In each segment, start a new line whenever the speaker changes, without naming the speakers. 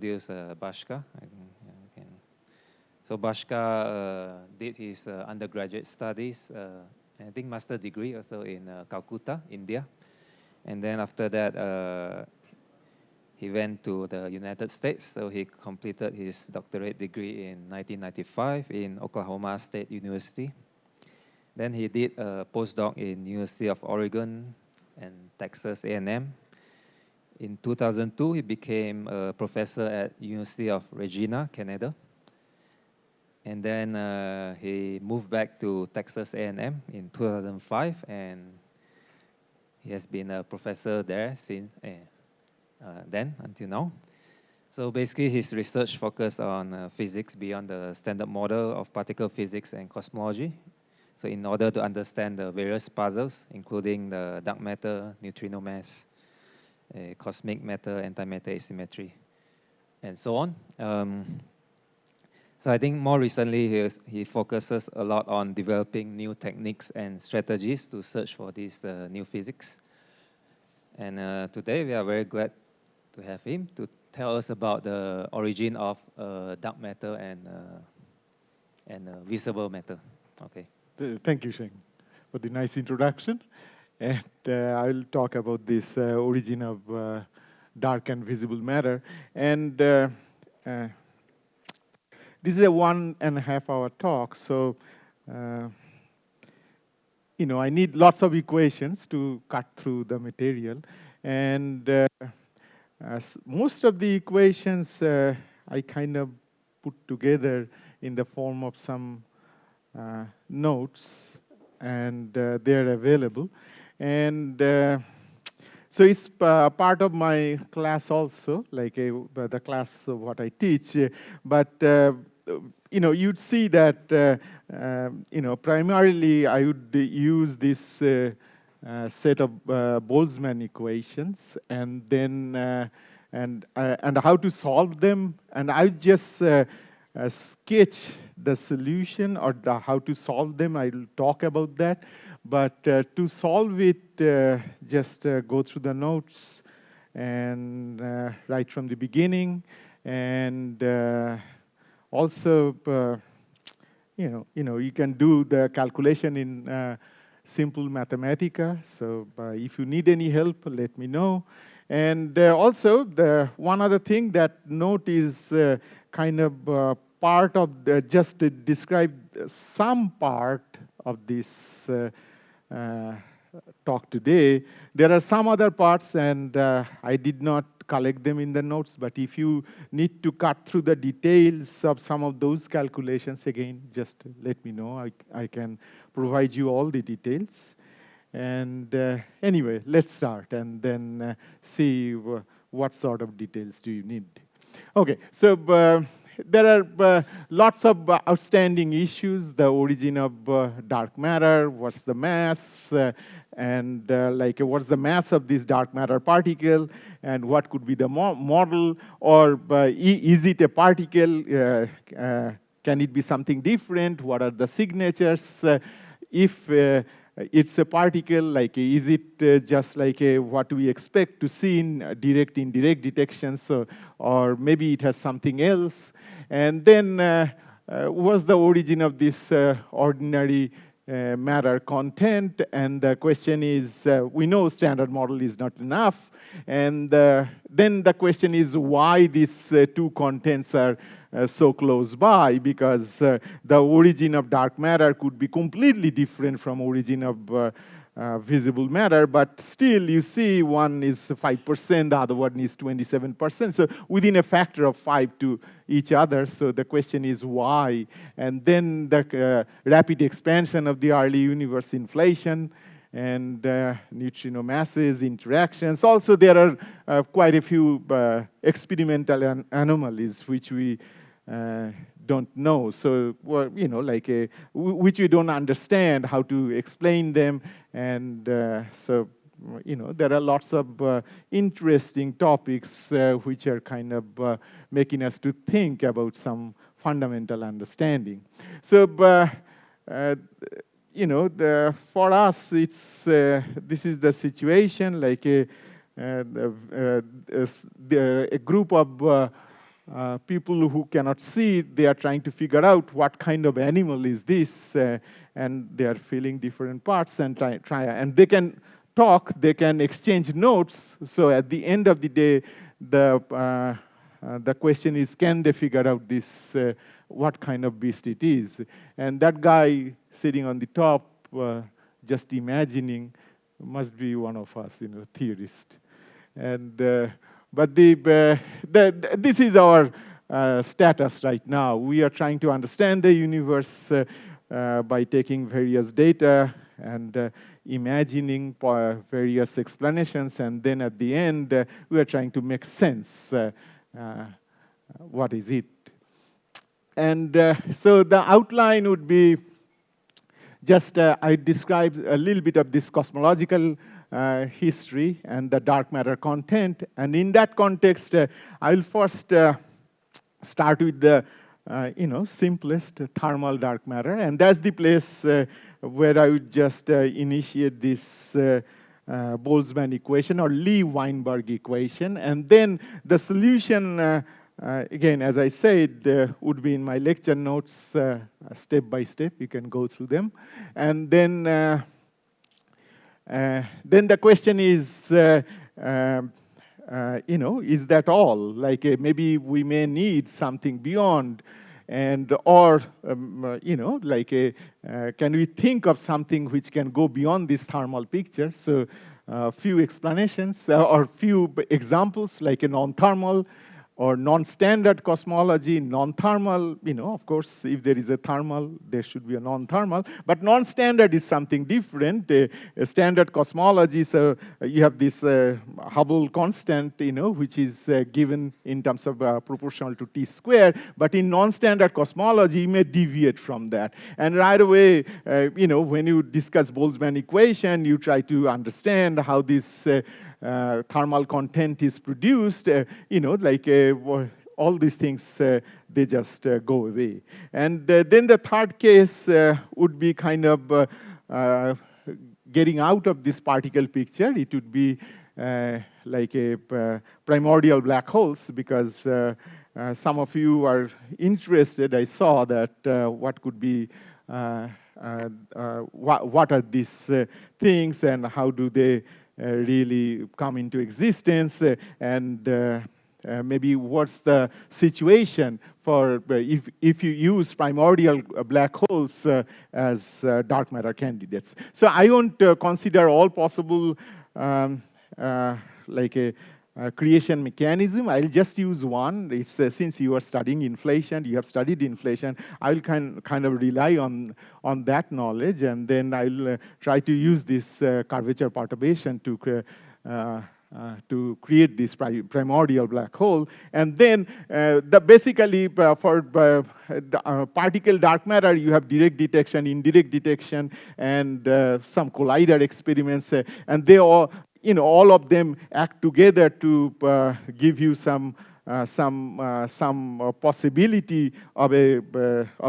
introduce Bhaskar. So Bhaskar did his undergraduate studies, I think master degree also in Calcutta, India. And then after that, he went to the United States. So he completed his doctorate degree in 1995 in Oklahoma State University. Then he did a postdoc in University of Oregon and Texas A&M. In 2002, he became a professor at University of Regina, Canada. And then he moved back to Texas A&M in 2005, and he has been a professor there since then until now. So basically, his research focused on physics beyond the standard model of particle physics and cosmology. So in order to understand the various puzzles, including the dark matter, neutrino mass, cosmic matter, antimatter asymmetry, and so on. So I think more recently he focuses a lot on developing new techniques and strategies to search for this new physics. And today we are very glad to have him to tell us about the origin of dark matter and visible matter. Okay.
Thank you, Sheng, for the nice introduction. And I'll talk about this origin of dark and visible matter. And this is a 1.5 hour talk, so I need lots of equations to cut through the material. And most of the equations I kind of put together in the form of some notes, and they're available. And so it's part of my class also, like the class of what I teach. But you'd see that primarily I would use this set of Boltzmann equations, and then and how to solve them, and I just sketch the solution or how to solve them. I'll talk about that. But to solve it, just go through the notes and right from the beginning. And also, you can do the calculation in simple Mathematica. So if you need any help, let me know. And also, the one other thing, that note is kind of part of just to describe some part of this talk today. There are some other parts, and I did not collect them in the notes, but if you need to cut through the details of some of those calculations, again, just let me know. I can provide you all the details. And anyway, let's start and then see what sort of details do you need. Okay, so there are lots of outstanding issues: the origin of dark matter, what's the mass, and what's the mass of this dark matter particle, and what could be the model, or is it a particle? Can it be something different? What are the signatures? If it's a particle, is it just like what we expect to see in direct, indirect detections, or maybe it has something else? And then what's the origin of this ordinary matter content? And the question is, we know standard model is not enough. And then the question is why these two contents are so close by, because the origin of dark matter could be completely different from origin of visible matter, but still you see one is 5%, the other one is 27%. So within a factor of 5 to each other. So the question is why? And then the rapid expansion of the early universe, inflation, and neutrino masses, interactions. Also, there are quite a few experimental anomalies which we don't know. So, which we don't understand how to explain them. And so, there are lots of interesting topics which are kind of making us to think about some fundamental understanding. So, for us, it's this is the situation, like a group of people who cannot see, they are trying to figure out what kind of animal is this, and they are feeling different parts and try, and they can talk, they can exchange notes. So at the end of the day, the question is, can they figure out this, what kind of beast it is? And that guy sitting on the top, just imagining, must be one of us, theorist. And but this is our status right now. We are trying to understand the universe by taking various data and imagining various explanations, and then at the end, we are trying to make sense. What is it? And so the outline would be just, I described a little bit of this cosmological history and the dark matter content. And in that context, I'll first start with the simplest thermal dark matter. And that's the place where I would just initiate this Boltzmann equation or Lee-Weinberg equation. And then the solution, again, as I said, would be in my lecture notes step by step. You can go through them. And then the question is, is that all? Like maybe we may need something beyond, and or can we think of something which can go beyond this thermal picture? So a few explanations or few examples, like a non-thermal or non-standard cosmology, non-thermal, of course, if there is a thermal, there should be a non-thermal. But non-standard is something different. A standard cosmology, so you have this Hubble constant, which is given in terms of proportional to t squared. But in non-standard cosmology, you may deviate from that. And right away, when you discuss Boltzmann equation, you try to understand how this thermal content is produced, all these things, they just go away. And then the third case would be kind of getting out of this particle picture. It would be like a primordial black holes, because some of you are interested. I saw that what could be, what are these things and how do they really come into existence, and maybe what's the situation for if you use primordial black holes as dark matter candidates. So I won't consider all possible like a creation mechanism. I'll just use one. It's, since you are studying inflation, you have studied inflation, I'll kind of rely on that knowledge, and then I'll try to use this curvature perturbation to create this primordial black hole. And then basically for the particle dark matter, you have direct detection, indirect detection, and some collider experiments, and they all, all of them act together to give you some possibility of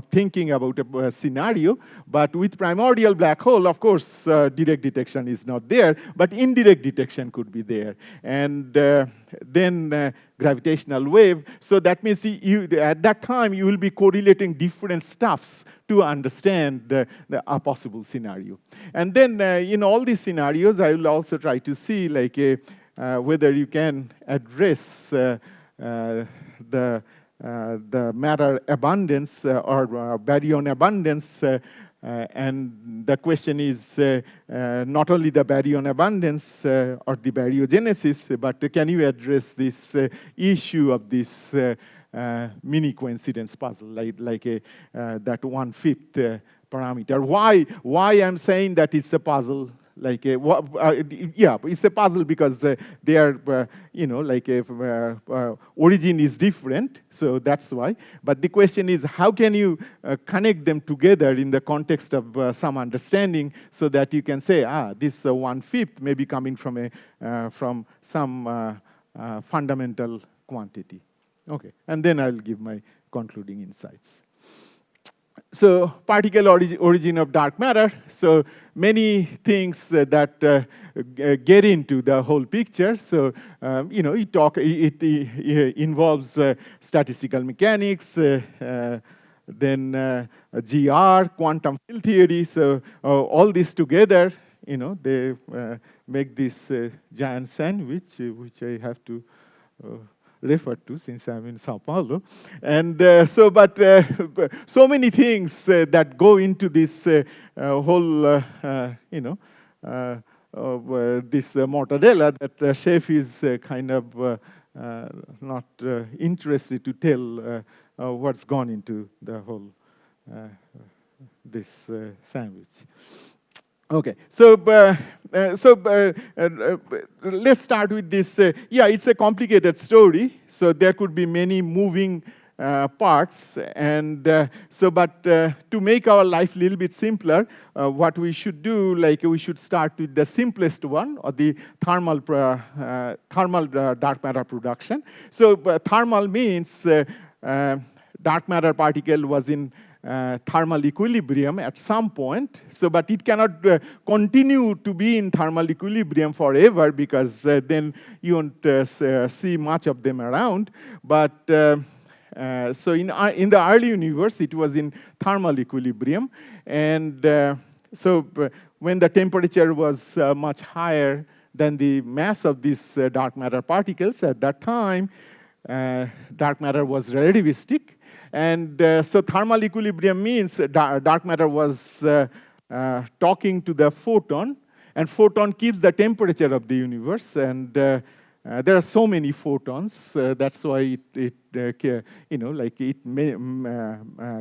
thinking about a scenario. But with primordial black hole, of course, direct detection is not there, but indirect detection could be there. And then gravitational wave. So that means at that time, you will be correlating different stuffs to understand a possible scenario. And then in all these scenarios, I will also try to see like whether you can address the matter abundance or baryon abundance, and the question is not only the baryon abundance or the baryogenesis, but can you address this issue of this mini coincidence puzzle, like that 1/5 parameter? Why I'm saying that it's a puzzle? Like yeah, it's a puzzle because they are, origin is different, so that's why. But the question is, how can you connect them together in the context of some understanding, so that you can say, this 1/5 may be coming from some fundamental quantity. Okay, and then I'll give my concluding insights. So particle origin of dark matter. So many things that get into the whole picture. So it involves statistical mechanics, then GR, quantum field theory. So all this together, they make this giant sandwich, which I have to referred to since I'm in Sao Paulo. And so many things that go into this whole, this mortadella that chef is kind of not interested to tell what's gone into the whole this sandwich. Okay, so let's start with this. Yeah, it's a complicated story. So there could be many moving parts, and to make our life a little bit simpler, what we should do, like we should start with the simplest one, or the thermal dark matter production. So thermal means dark matter particle was in thermal equilibrium at some point. So, but it cannot continue to be in thermal equilibrium forever, because then you won't see much of them around. But so in the early universe, it was in thermal equilibrium, and when the temperature was much higher than the mass of these dark matter particles, at that time, dark matter was relativistic. And so thermal equilibrium means dark matter was talking to the photon, and photon keeps the temperature of the universe. And there are so many photons. That's why it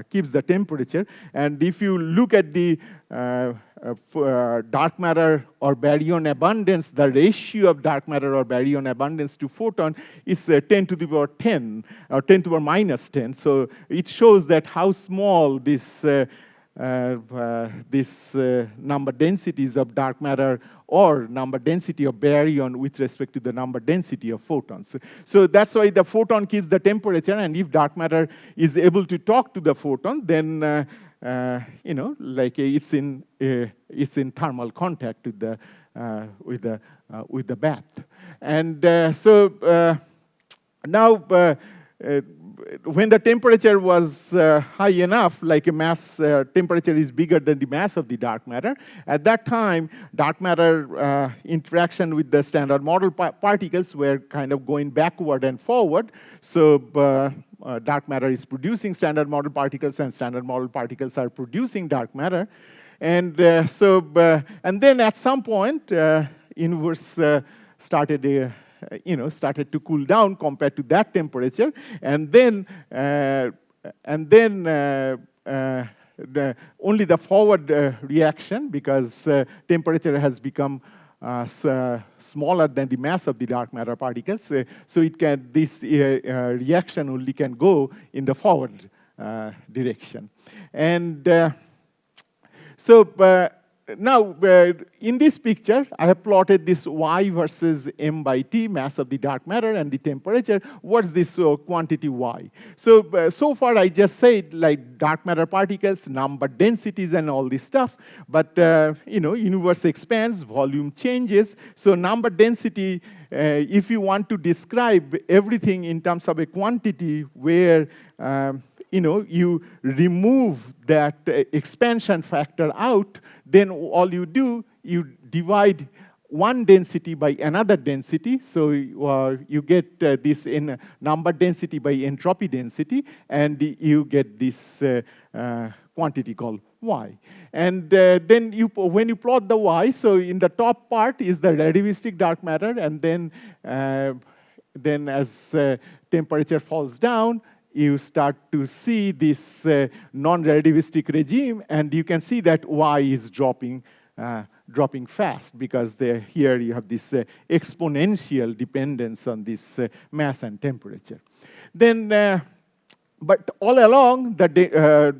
keeps the temperature. And if you look at the dark matter or baryon abundance, the ratio of dark matter or baryon abundance to photon is 10 to the power 10 or 10 to the power minus 10. So it shows that how small this number densities of dark matter or number density of baryon with respect to the number density of photons. So that's why the photon keeps the temperature, and if dark matter is able to talk to the photon, then it's in thermal contact with the bath. And now when the temperature was high enough, like a mass temperature is bigger than the mass of the dark matter, at that time, dark matter interaction with the standard model particles were kind of going backward and forward. So dark matter is producing standard model particles, and standard model particles are producing dark matter. And and then at some point, universe started started to cool down compared to that temperature, and then only the forward reaction, because temperature has become smaller than the mass of the dark matter particles, so this reaction only can go in the forward direction, and now, in this picture, I have plotted this Y versus m by T, mass of the dark matter, and the temperature. What's this quantity Y? So far, I just said like dark matter particles, number densities, and all this stuff. But universe expands, volume changes. So number density, if you want to describe everything in terms of a quantity where you remove that expansion factor out, then all you do, you divide one density by another density. So you get this in number density by entropy density, and you get this quantity called Y. And then when you plot the Y, so in the top part is the relativistic dark matter, and then as temperature falls down, you start to see this non-relativistic regime, and you can see that Y is dropping fast, because here you have this exponential dependence on this mass and temperature. Then, but all along, the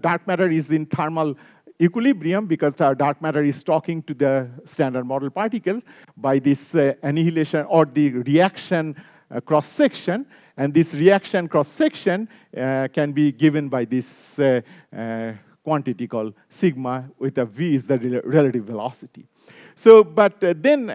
dark matter is in thermal equilibrium, because the dark matter is talking to the standard model particles by this annihilation or the reaction cross-section. And this reaction cross-section can be given by this quantity called sigma, with a v is the relative velocity. So, but then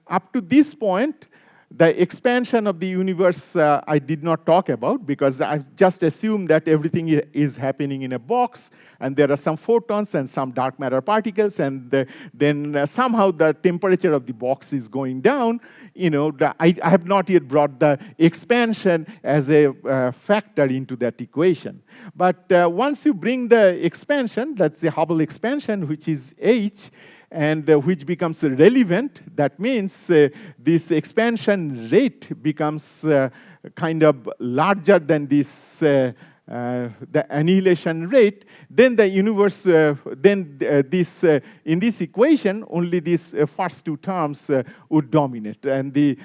up to this point, the expansion of the universe I did not talk about, because I've just assumed that everything is happening in a box, and there are some photons and some dark matter particles, and then somehow the temperature of the box is going down. You know, I have not yet brought the expansion as a factor into that equation. But once you bring the expansion, that's the Hubble expansion, which is h, and which becomes relevant, that means this expansion rate becomes kind of larger than this the annihilation rate, then the universe, in this equation, only these first two terms would dominate, and the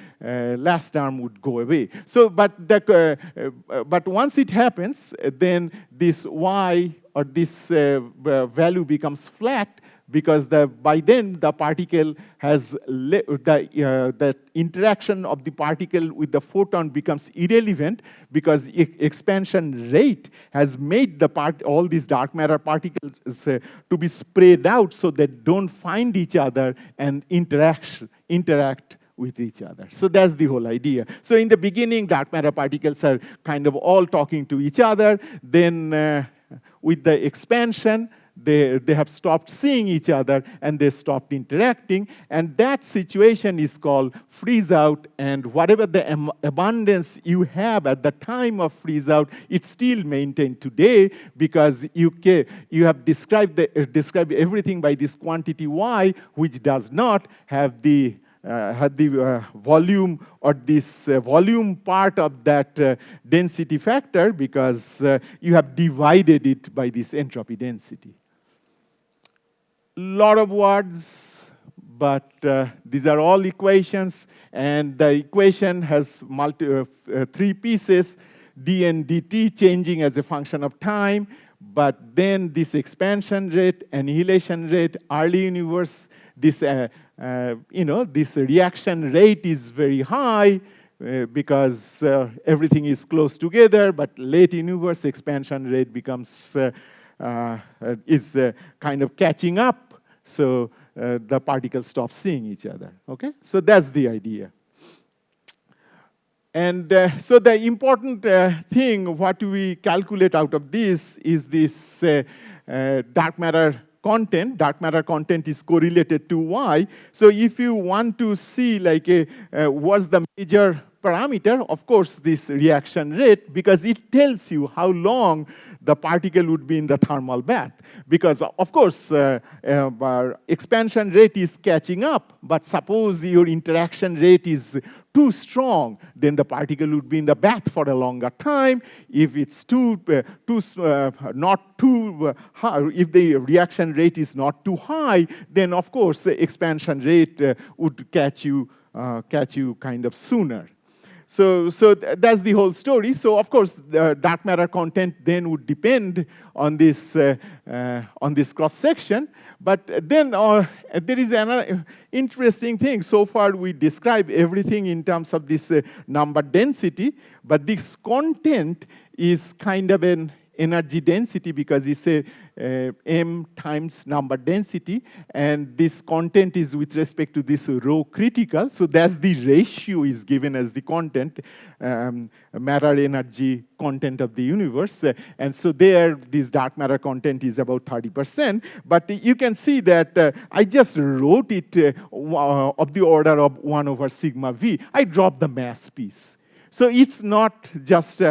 last term would go away. So, but once it happens, then this y, or this value becomes flat, because by then the particle has, the interaction of the particle with the photon becomes irrelevant, because expansion rate has made all these dark matter particles to be spread out so they don't find each other and interact with each other. So that's the whole idea. So in the beginning, dark matter particles are kind of all talking to each other. Then with the expansion, they have stopped seeing each other, and they stopped interacting, and that situation is called freeze out, and whatever the abundance you have at the time of freeze out, it's still maintained today, because you have described everything by this quantity y, which does not have the volume, or this volume part of that density factor, because you have divided it by this entropy density. Lot of words, but these are all equations, and the equation has three pieces, d and dt changing as a function of time, but then this expansion rate, annihilation rate, early universe, this this reaction rate is very high, because everything is close together, but late universe expansion rate becomes is kind of catching up, so the particles stop seeing each other. Okay, so that's the idea. And so the important thing, what we calculate out of this is this dark matter content. Dark matter content is correlated to y. So if you want to see like what's the major parameter, of course, this reaction rate, because it tells you how long the particle would be in the thermal bath. Because, of course, expansion rate is catching up, but suppose your interaction rate is too strong, then the particle would be in the bath for a longer time. If it's not too high, if the reaction rate is not too high, then of course the expansion rate would catch you kind of sooner. So that's the whole story. So of course, the dark matter content then would depend on this cross section. But then there is another interesting thing. So far, we describe everything in terms of this number density, but this content is kind of an energy density, because it's a m times number density, and this content is with respect to this rho critical. So that's the ratio is given as the content, matter energy content of the universe. And so there, this dark matter content is about 30%. But you can see that I just wrote it of the order of 1 over sigma v. I dropped the mass piece. So it's not just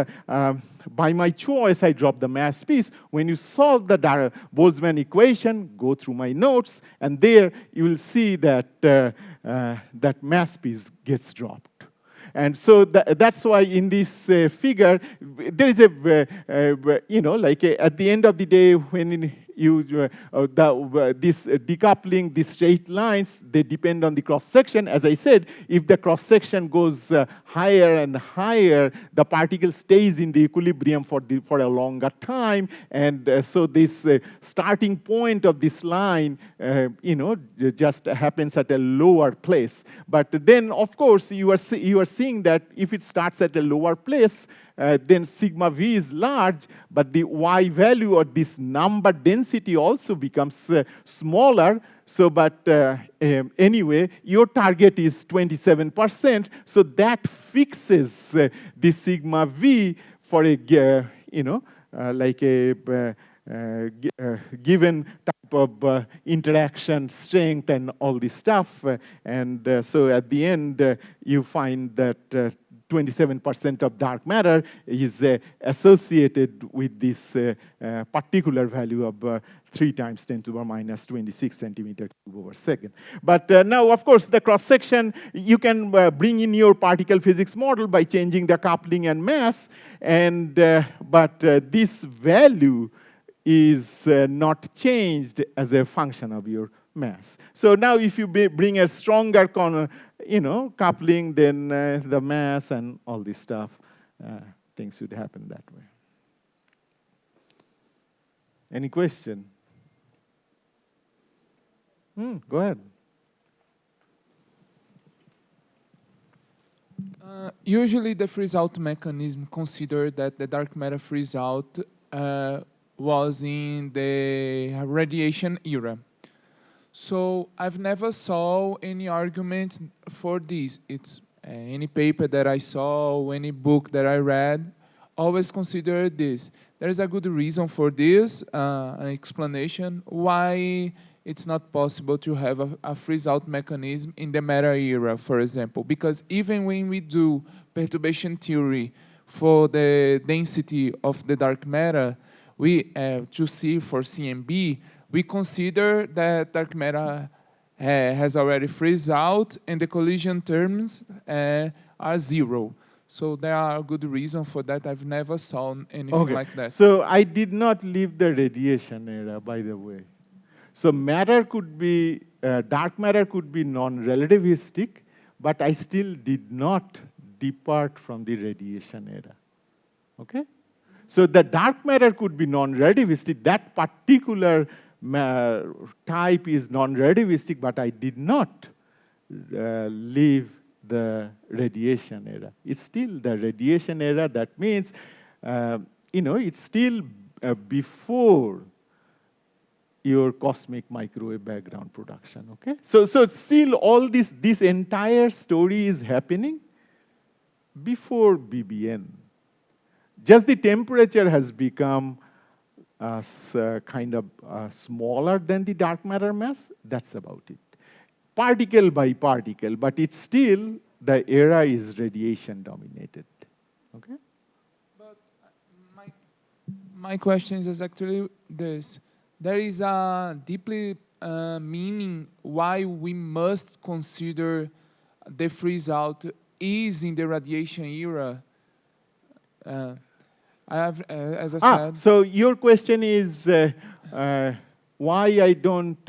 by my choice I dropped the mass piece. When you solve the Boltzmann equation, go through my notes, and there you will see that that mass piece gets dropped. And so that's why in this figure, there is at the end of the day, when this decoupling, these straight lines, they depend on the cross-section. As I said, if the cross-section goes higher and higher, the particle stays in the equilibrium for a longer time. And so this starting point of this line, just happens at a lower place. But then, of course, you are seeing that if it starts at a lower place, then sigma v is large, but the y value or this number density also becomes smaller. So, but anyway, your target is 27%, so that fixes the sigma v for a, like a given type of interaction strength and all this stuff. So at the end, you find that 27% of dark matter is associated with this particular value of 3 times 10 to the minus 26 centimeter cube over second. But now, of course, the cross-section, you can bring in your particle physics model by changing the coupling and mass. And but this value is not changed as a function of your mass. So now if you bring a stronger coupling, then the mass and all this stuff, things should happen that way. Any question? Go ahead.
Usually the freeze-out mechanism considered that the dark matter freeze-out was in the radiation era. So I've never saw any argument for this. It's any paper that I saw, any book that I read, always consider this. There is a good reason for this, an explanation why it's not possible to have a freeze-out mechanism in the matter era, for example. Because even when we do perturbation theory for the density of the dark matter, we to see for CMB, we consider that dark matter has already freeze out and the collision terms are 0. So there are good reasons for that. I've never saw anything like that.
So I did not leave the radiation era, by the way. So matter could be, dark matter could be non-relativistic, but I still did not depart from the radiation era. Okay? So the dark matter could be non-relativistic. That particular type is non-relativistic, but I did not leave the radiation era. It's still the radiation era. That means, it's still before your cosmic microwave background production, okay? So still all this entire story is happening before BBN. Just the temperature has become kind of smaller than the dark matter mass. That's about it. Particle by particle, but it's still, the era is radiation dominated, okay?
But my question is actually this. There is a deeply meaning why we must consider the freeze-out is in the radiation era. I have, as I said...
So your question is why I don't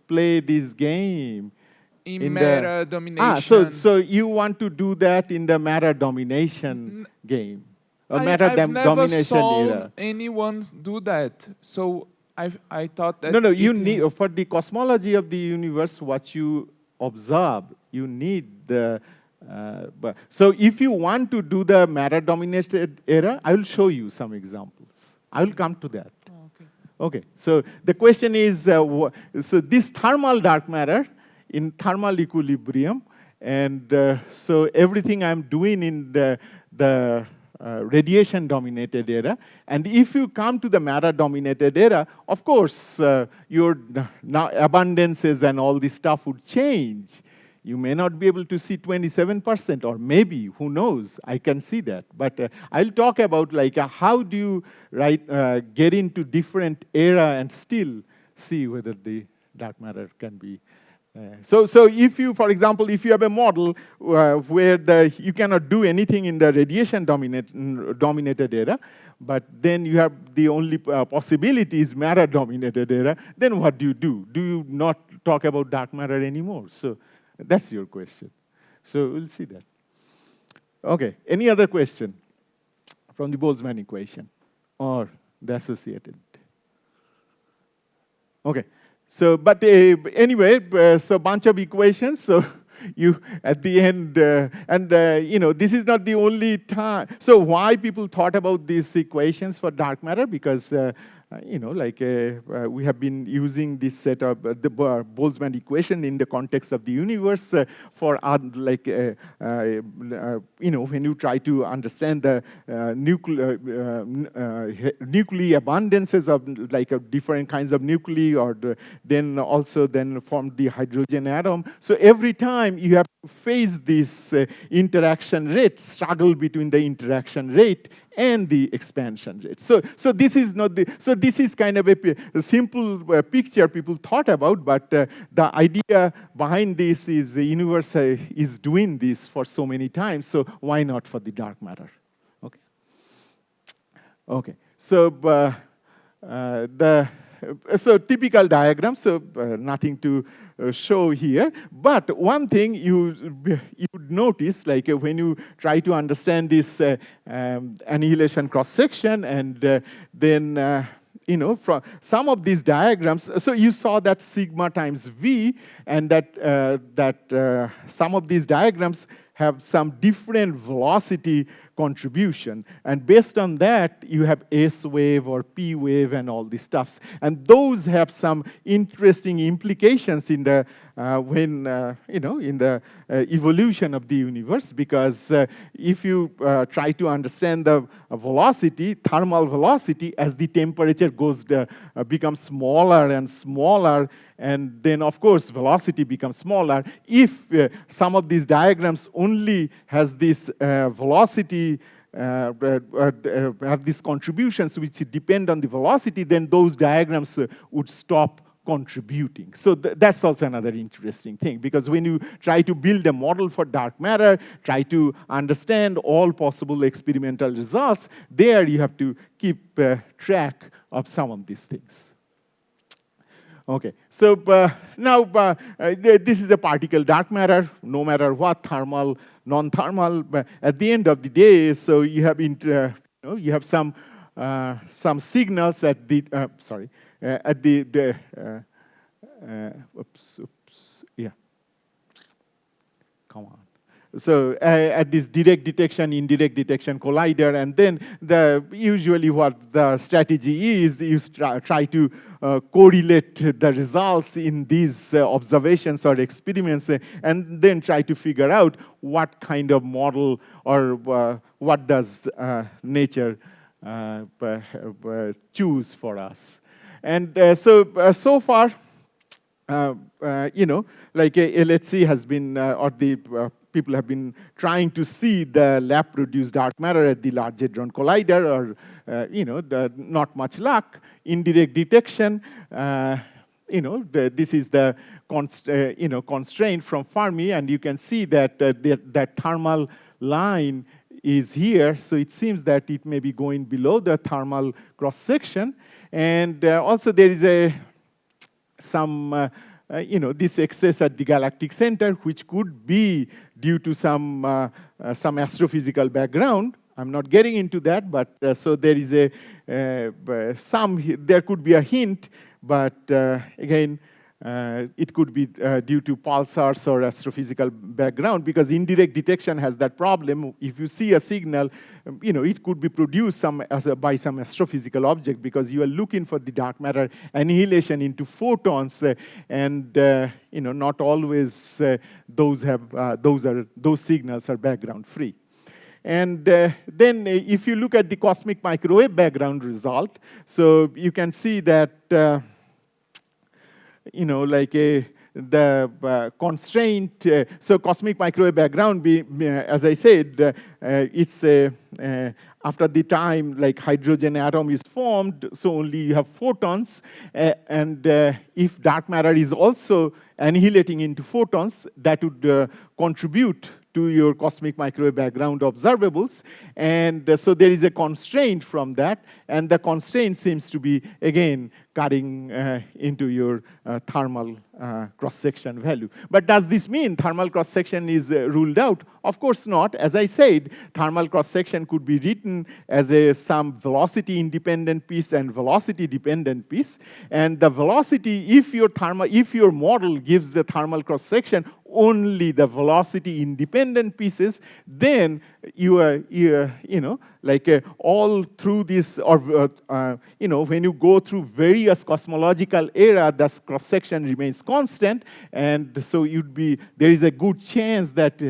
play this game
in matter domination.
So you want to do that in the matter domination game,
I've never saw anyone do that. So I thought that...
No, you need, for the cosmology of the universe, what you observe, you need the... so if you want to do the matter-dominated era, I will show you some examples. I will come to that. Okay, so the question is, so this thermal dark matter in thermal equilibrium, and so everything I'm doing in the radiation-dominated era. And if you come to the matter-dominated era, of course, your abundances and all this stuff would change. You may not be able to see 27%, or maybe, who knows, I can see that. But I'll talk about like how do you get into different era and still see whether the dark matter can be. So if you, for example, if you have a model where you cannot do anything in the radiation dominated era, but then you have the only possibility is matter dominated era, then what do? Do you not talk about dark matter anymore? So that's your question. So we'll see that. Okay, any other question from the Boltzmann equation or the associated? Okay. So, but anyway, so bunch of equations. So you at the end, this is not the only time. So why people thought about these equations for dark matter? Because we have been using this set of the Boltzmann equation in the context of the universe for when you try to understand the nuclei abundances of different kinds of nuclei, or then form the hydrogen atom. So every time you have to face this interaction rate, struggle between the interaction rate and the expansion rate. So this is not the, so this is kind of a simple picture people thought about, but the idea behind this is the universe is doing this for so many times, so why not for the dark matter? Okay. So so typical diagram, so nothing to show here. But one thing you would notice, like when you try to understand this annihilation cross-section, and then from some of these diagrams, so you saw that sigma times V, and that some of these diagrams have some different velocity contribution. And based on that, you have S wave or P wave and all these stuffs. And those have some interesting implications in the evolution of the universe, because if you try to understand the velocity, thermal velocity, as the temperature becomes smaller and smaller, and then of course velocity becomes smaller. If some of these diagrams only has this velocity, have these contributions which depend on the velocity, then those diagrams would stop contributing. So that's also another interesting thing, because when you try to build a model for dark matter, try to understand all possible experimental results, there you have to keep track of some of these things. Okay, so now this is a particle dark matter, no matter what, thermal, non-thermal. But at the end of the day, so you have you have some signals at the come on. So at this direct detection, indirect detection collider, and then usually what the strategy is try to correlate the results in these observations or experiments, and then try to figure out what kind of model or what does nature choose for us. And so far, like LHC has been, or the people have been trying to see the lab-produced dark matter at the Large Hadron Collider, or not much luck. Indirect detection, this is the constraint from Fermi, and you can see that that thermal line is here, so it seems that it may be going below the thermal cross-section. And also there is some this excess at the galactic center, which could be due to some astrophysical background. I'm not getting into that, but so there is there could be a hint, but again, it could be due to pulsars or astrophysical background, because indirect detection has that problem. If you see a signal, it could be produced by some astrophysical object, because you are looking for the dark matter annihilation into photons, and not always those signals are background free. And then if you look at the cosmic microwave background result, so you can see that the constraint, so cosmic microwave background, as I said, it's after the time like hydrogen atom is formed, so only you have photons, and if dark matter is also annihilating into photons, that would contribute to your cosmic microwave background observables. And so there is a constraint from that, and the constraint seems to be, again, cutting into your thermal cross-section value. But does this mean thermal cross-section is ruled out? Of course not. As I said, thermal cross-section could be written as some velocity-independent piece and velocity-dependent piece. And the velocity, if your model gives the thermal cross-section only the velocity-independent pieces, then all through this, or when you go through various cosmological era, the cross-section remains constant, and so there is a good chance that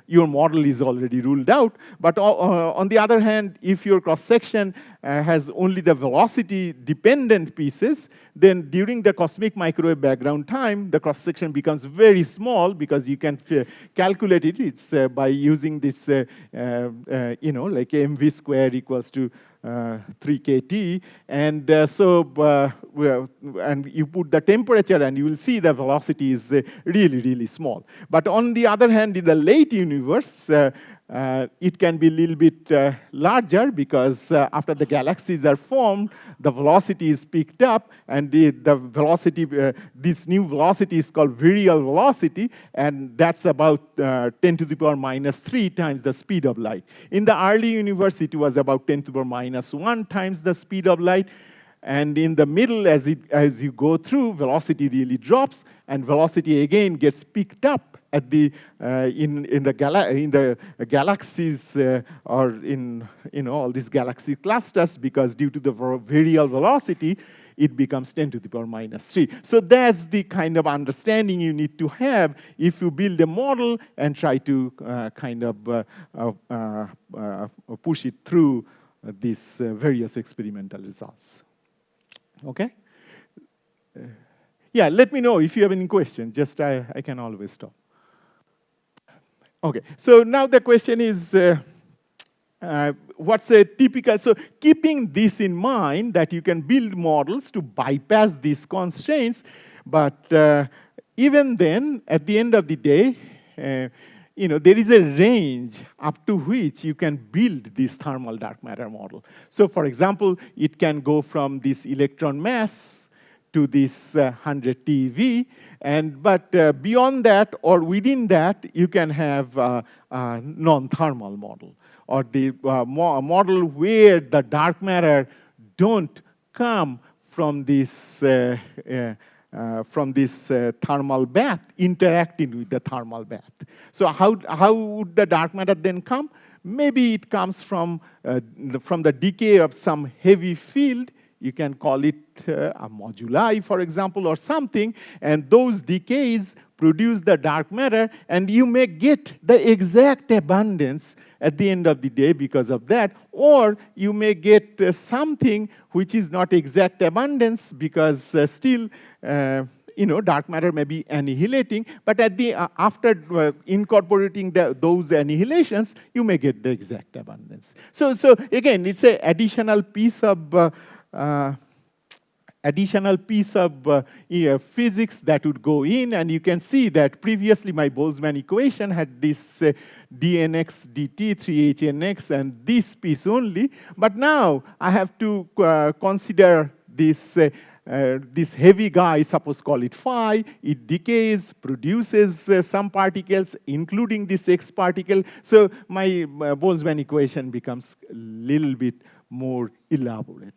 your model is already ruled out. But on the other hand, if your cross-section has only the velocity-dependent pieces, then during the cosmic microwave background time, the cross-section becomes very small because you can calculate it. It's by using this, like mv square equals to 3kT, and and you put the temperature, and you will see the velocity is really, really small. But on the other hand, in the late universe, it can be a little bit larger because after the galaxies are formed, the velocity is picked up, and the velocity, this new velocity is called virial velocity, and that's about 10 to the power minus 3 times the speed of light. In the early universe, it was about 10 to the power minus 1 times the speed of light. And in the middle, as you go through, velocity really drops, and velocity again gets picked up at the in the galaxies or in all these galaxy clusters, because due to the virial velocity, it becomes 10 to the power minus 3. So that's the kind of understanding you need to have if you build a model and try to push it through these various experimental results. Okay? Yeah, let me know if you have any questions. Just I can always stop. Okay, so now the question is, what's a typical, so keeping this in mind that you can build models to bypass these constraints, but even then, at the end of the day, there is a range up to which you can build this thermal dark matter model. So for example, it can go from this electron mass to this 100 TeV, but beyond that or within that, you can have a non-thermal model, or the model where the dark matter don't come from this thermal bath, interacting with the thermal bath. So how would the dark matter then come? Maybe it comes from the decay of some heavy field. You can call it a moduli, for example, or something, and those decays produce the dark matter, and you may get the exact abundance at the end of the day because of that, or you may get something which is not exact abundance because still dark matter may be annihilating, but at the after incorporating those annihilations, you may get the exact abundance. So again, it's an additional piece of physics that would go in, and you can see that previously my Boltzmann equation had this dnx dt, 3hnx, and this piece only, but now I have to consider this this heavy guy, suppose call it phi, it decays, produces some particles, including this X particle. So my Boltzmann equation becomes a little bit more elaborate.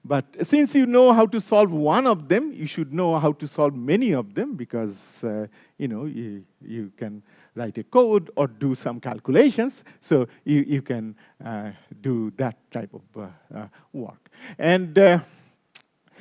But since you know how to solve one of them, you should know how to solve many of them, because you can write a code or do some calculations, so you can do that type of work. And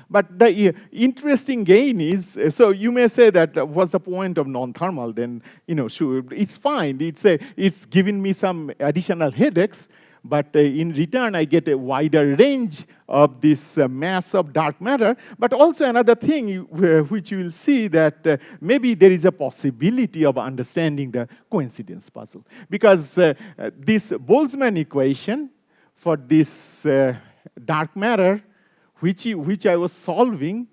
but the interesting gain is, so you may say that what's the point of non-thermal? Then sure, it's fine. It's giving me some additional headaches, but in return I get a wider range of this mass of dark matter. But also another thing which you will see that maybe there is a possibility of understanding the coincidence puzzle, because this Boltzmann equation for this dark matter, which I was solving,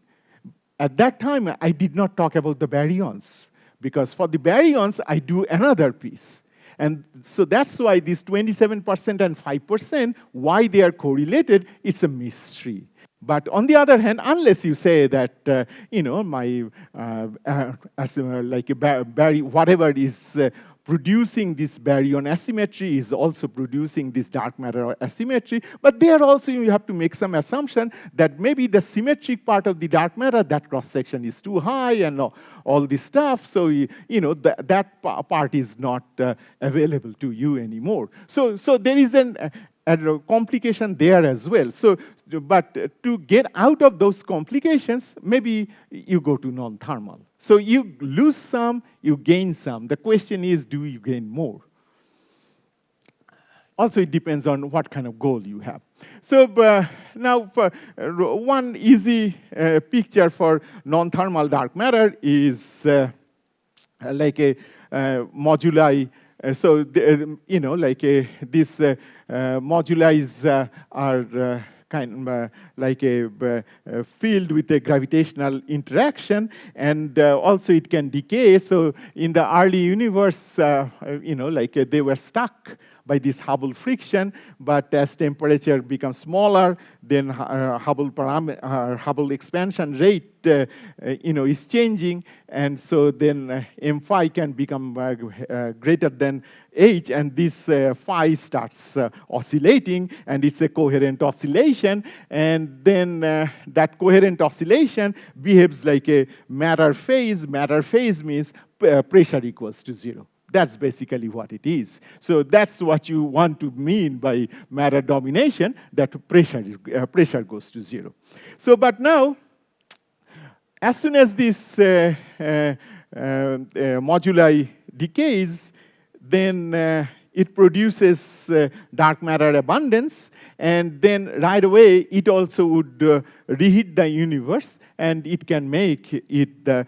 at that time I did not talk about the baryons, because for the baryons I do another piece. And so that's why this 27% and 5%, why they are correlated, it's a mystery. But on the other hand, unless you say that, my, like a whatever is producing this baryon asymmetry is also producing this dark matter asymmetry, but there also you have to make some assumption that maybe the symmetric part of the dark matter, that cross-section is too high and all this stuff, so that part is not available to you anymore. So there is a complication there as well. So, but to get out of those complications, maybe you go to non-thermal. So you lose some, you gain some. The question is, do you gain more? Also, it depends on what kind of goal you have. So now, for one easy picture for non-thermal dark matter is like a moduli. So, these moduli are kind of like a field with a gravitational interaction, and also it can decay. So in the early universe, they were stuck by this Hubble friction, but as temperature becomes smaller, then Hubble expansion rate is changing, and so then m phi can become greater than h, and this phi starts oscillating, and it's a coherent oscillation, and then that coherent oscillation behaves like a matter phase. Matter phase means pressure equals to 0. That's basically what it is. So that's what you want to mean by matter domination, that pressure goes to 0. So, but now, as soon as this moduli decays, then it produces dark matter abundance, and then right away it also would reheat the universe, and it can make the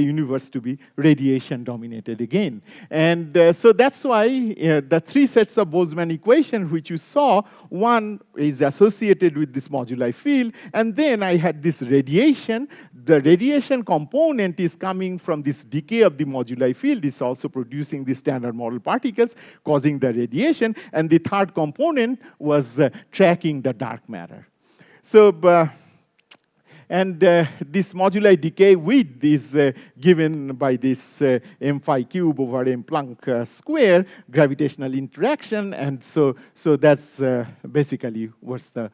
universe to be radiation dominated again. And so that's why the three sets of Boltzmann equation which you saw, one is associated with this moduli field, and then I had this radiation. The radiation component is coming from this decay of the moduli field. It's also producing the standard model particles, causing the radiation, and the third component was tracking the dark matter. So, this moduli decay width is given by this m phi cube over m Planck square gravitational interaction, and so that's basically what's the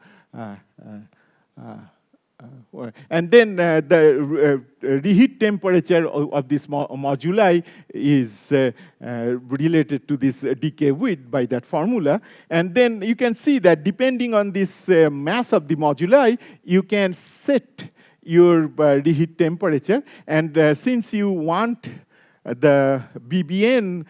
and then the reheat temperature of this moduli is related to this decay width by that formula. And then you can see that depending on this mass of the moduli, you can set your reheat temperature. And since you want the BBN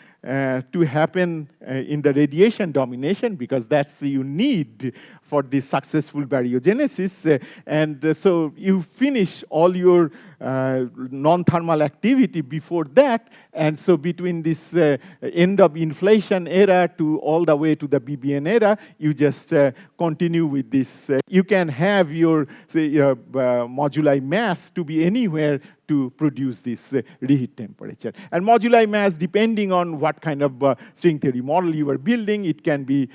to happen in the radiation domination, because that's you need for the successful baryogenesis, and so you finish all your non-thermal activity before that, and so between this end of inflation era to all the way to the BBN era, you just continue with this. You can have your, say, moduli mass to be anywhere to produce this reheat temperature. And moduli mass, depending on what kind of string theory model you are building, it can be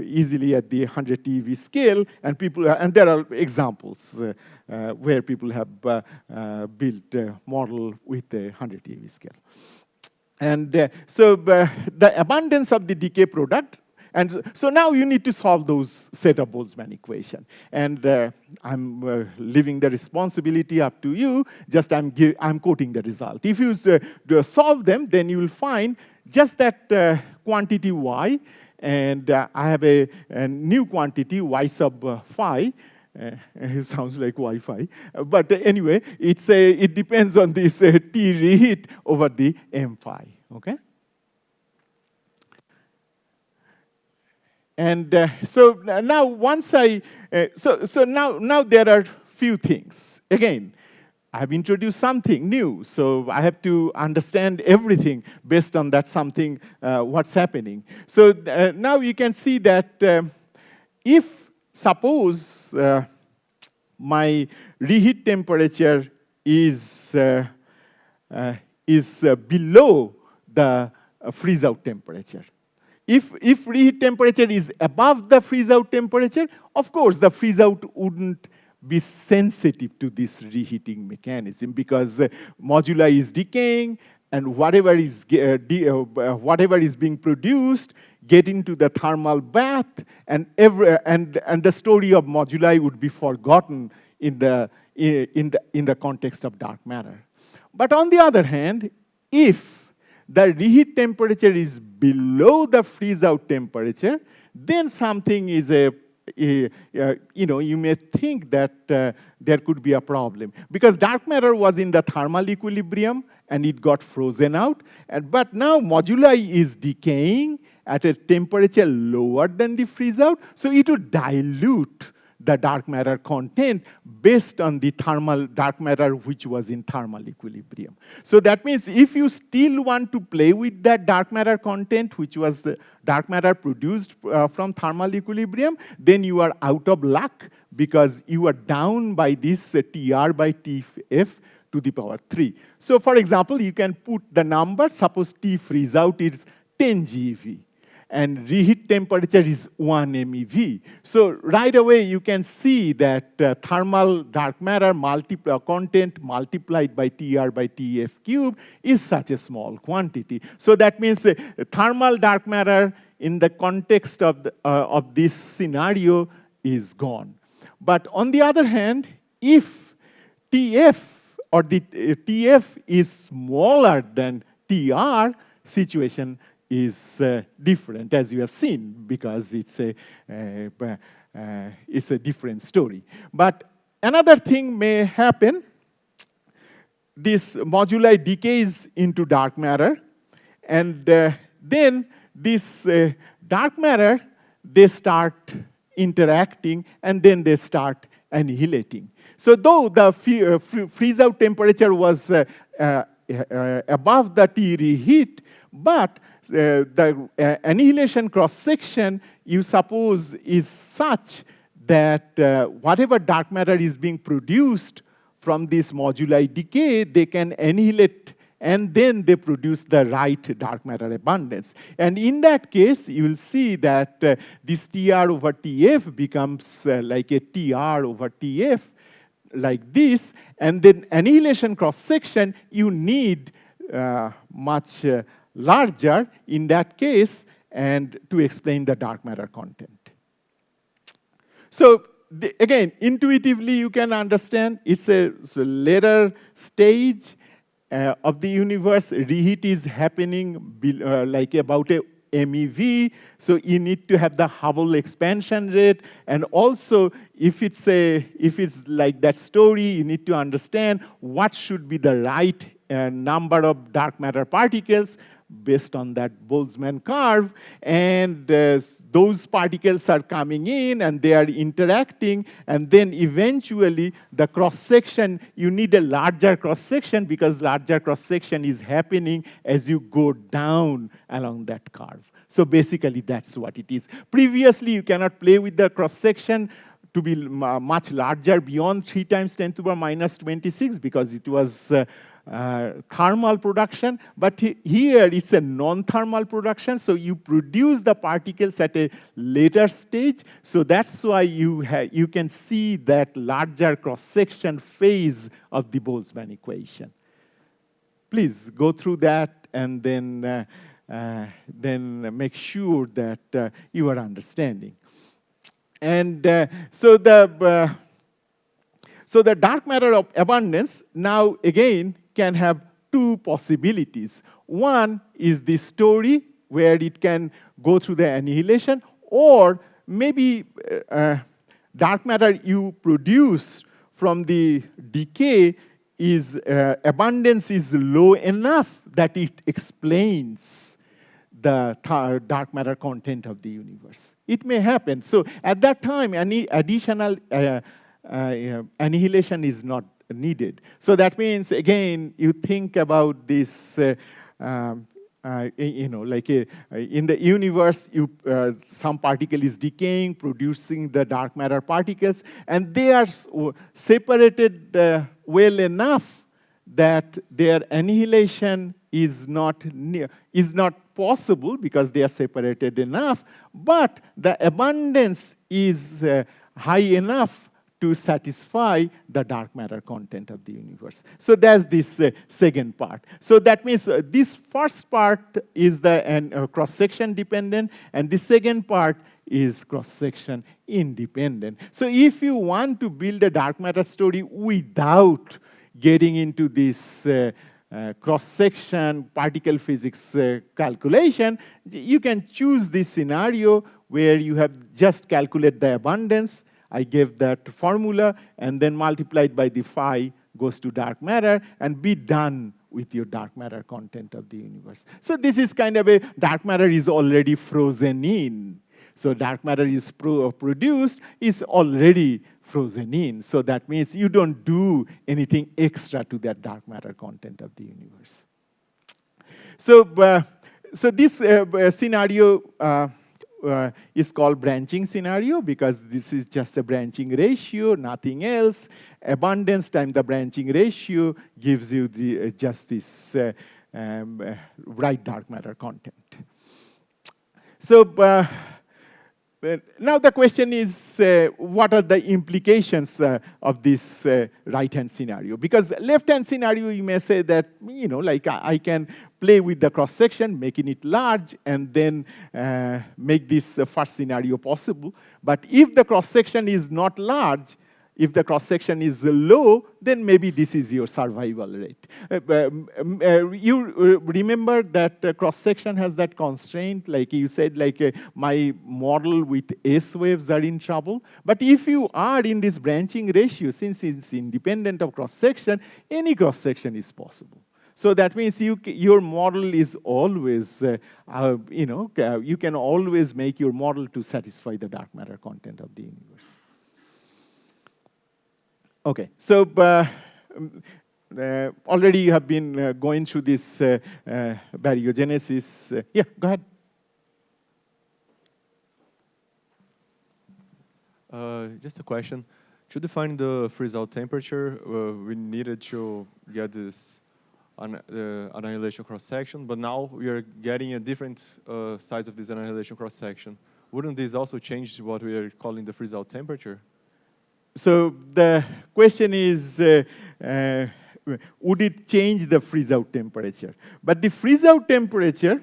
easily at the 100 TeV scale, and there are examples where people have built a model with a 100 TeV scale. And so the abundance of the decay product, and so now you need to solve those set of Boltzmann equation. And I'm leaving the responsibility up to you. Just I'm quoting the result. If you solve them, then you will find just that quantity y, and I have a new quantity y sub phi. It sounds like Wi-Fi, but anyway, it depends on this T reheat over the m phi. Okay. And so now once so now there are few things. Again, I have introduced something new, so I have to understand everything based on that something, what's happening. So now you can see that if suppose my reheat temperature is below the freeze-out temperature. If reheat temperature is above the freeze-out temperature, of course, the freeze-out wouldn't be sensitive to this reheating mechanism because moduli is decaying and whatever is being produced get into the thermal bath, and the story of moduli would be forgotten in the context of dark matter. But on the other hand, if the reheat temperature is below the freeze-out temperature, then something is you may think that there could be a problem. Because dark matter was in the thermal equilibrium, and it got frozen out. But now moduli is decaying at a temperature lower than the freeze-out, so it would dilute the dark matter content based on the thermal dark matter which was in thermal equilibrium. So that means if you still want to play with that dark matter content, which was the dark matter produced from thermal equilibrium, then you are out of luck because you are down by this TR by TF to the power 3. So for example, you can put the number, suppose T freeze out is 10 GeV. And reheat temperature is 1 MeV. So right away you can see that thermal dark matter content multiplied by TR by TF cube is such a small quantity. So that means thermal dark matter in the context of this scenario is gone. But on the other hand, if TF or the TF is smaller than TR, situation is different, as you have seen, because it's a different story. But another thing may happen. This moduli decays into dark matter, and then this dark matter, they start interacting, and then they start annihilating. So though the freeze-out temperature was above the T reheat, but the annihilation cross-section, you suppose, is such that whatever dark matter is being produced from this moduli decay, they can annihilate, and then they produce the right dark matter abundance. And in that case, you will see that this TR over TF becomes like a TR over TF, like this, and then annihilation cross-section, you need much larger in that case, and to explain the dark matter content. So again, intuitively you can understand it's a later stage of the universe. Reheat is happening like about a MeV, so you need to have the Hubble expansion rate, and also if it's like that story, you need to understand what should be the right number of dark matter particles based on that Boltzmann curve, and those particles are coming in and they are interacting, and then eventually the cross-section, you need a larger cross-section because larger cross-section is happening as you go down along that curve. So basically that's what it is. Previously you cannot play with the cross-section to be much larger beyond 3 times 10 to the minus 26 because it was thermal production, but here it's a non-thermal production, so you produce the particles at a later stage, so that's why you can see that larger cross-section phase of the Boltzmann equation. Please go through that and then make sure that you are understanding. And so the dark matter of abundance now again can have 2 possibilities. One is the story where it can go through the annihilation, or maybe dark matter you produce from the decay is abundance is low enough that it explains the dark matter content of the universe. It may happen. So at that time, any additional annihilation is not needed. So that means, again, you think about this, like in the universe, some particle is decaying, producing the dark matter particles, and they are separated well enough that their annihilation is not possible because they are separated enough, but the abundance is high enough to satisfy the dark matter content of the universe. So that's this second part. So that means this first part is the cross-section dependent, and the second part is cross-section independent. So if you want to build a dark matter story without getting into this cross-section particle physics calculation, you can choose this scenario where you have just calculate the abundance. I gave that formula, and then multiplied by the phi goes to dark matter, and be done with your dark matter content of the universe. So this is kind of a, dark matter is already frozen in. So dark matter is produced, is already frozen in. So that means you don't do anything extra to that dark matter content of the universe. So, so this scenario is called branching scenario because this is just a branching ratio, nothing else. Abundance times the branching ratio gives you the just this bright dark matter content. So now the question is, what are the implications of this right-hand scenario? Because left-hand scenario, you may say that, you know, like I can play with the cross-section, making it large, and then make this first scenario possible. But if the cross-section is not large, if the cross-section is low, then maybe this is your survival rate. You remember that cross-section has that constraint, like you said, like my model with S waves are in trouble. But if you are in this branching ratio, since it's independent of cross-section, any cross-section is possible. So that means your model is always, you know, you can always make your model to satisfy the dark matter content of the universe. Okay, so already you have been going through this baryogenesis. Yeah, go ahead.
Just a question. To define the freeze-out temperature, we needed to get this annihilation cross-section, but now we are getting a different size of this annihilation cross-section. Wouldn't this also change what we are calling the freeze-out temperature?
So the question is, would it change the freeze-out temperature? But the freeze-out temperature,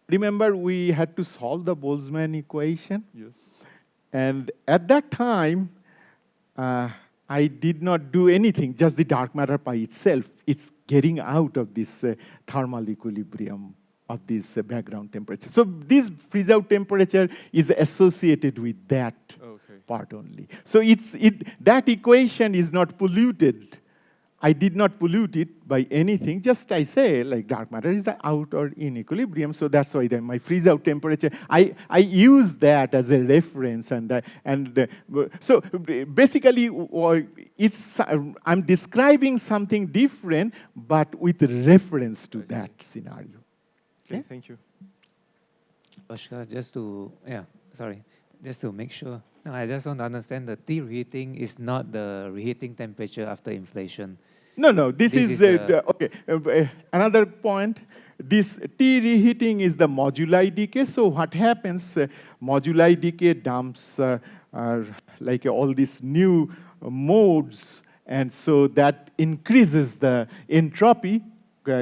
remember we had to solve the Boltzmann equation?
Yes.
And at that time, I did not do anything, just the dark matter by itself. It's getting out of this thermal equilibrium of this background temperature. So this freeze-out temperature is associated with that part only. So that equation is not polluted. I did not pollute it by anything. Just I say, like dark matter is out or in equilibrium. So that's why my freeze-out temperature, I use that as a reference. So basically, I'm describing something different, but with reference to that scenario.
Okay, thank you.
Bhaskar, just to make sure. No, I just want to understand the T reheating is not the reheating temperature after inflation.
No, this is okay. Another point, this T reheating is the moduli decay. So what happens, moduli decay dumps like all these new modes, and so that increases the entropy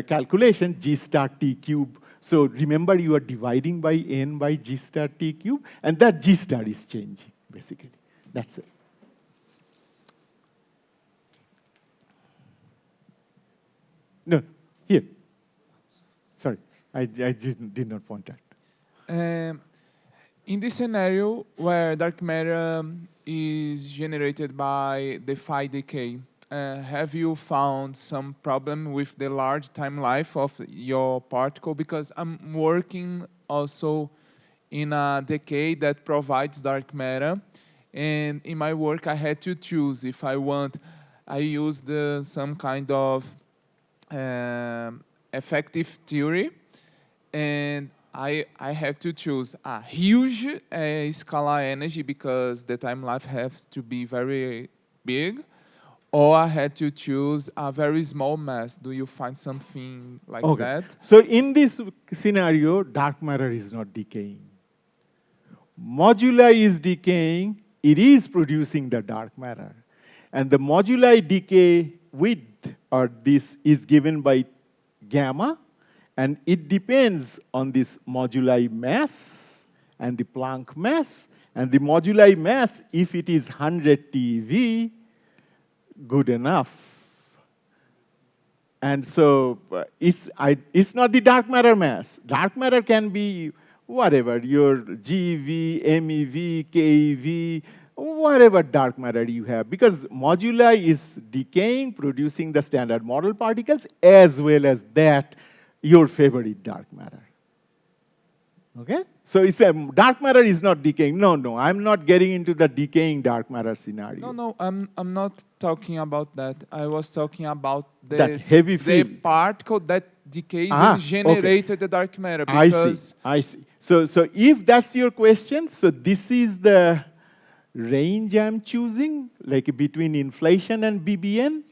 calculation, G star T cube. So remember, you are dividing by n by G star T cube, and that G star is changing, basically. That's it. No, here. Sorry, I did not point out.
In this scenario where dark matter is generated by the phi decay, have you found some problem with the large time life of your particle? Because I'm working also in a decay that provides dark matter, and in my work I had to choose if I used some kind of effective theory, and I have to choose a huge scalar energy because the time life has to be very big, or I had to choose a very small mass. Do you find something like
Okay.
that?
So in this scenario, dark matter is not decaying. Moduli is decaying, it is producing the dark matter. And the moduli decay width, or this, is given by gamma, and it depends on this moduli mass and the Planck mass. And the moduli mass, if it is 100 TeV, good enough. And so it's not the dark matter mass. Dark matter can be whatever, your GeV, MeV, KeV, whatever dark matter you have. Because moduli is decaying, producing the standard model particles, as well as that, your favorite dark matter. Okay? So it's dark matter is not decaying. No, I'm not getting into the decaying dark matter scenario.
No, I'm not talking about that. I was talking about
That heavy
the
field.
particle that decays and generated the dark matter. Because
I see. So if that's your question, so this is the range I'm choosing, like between inflation and BBN.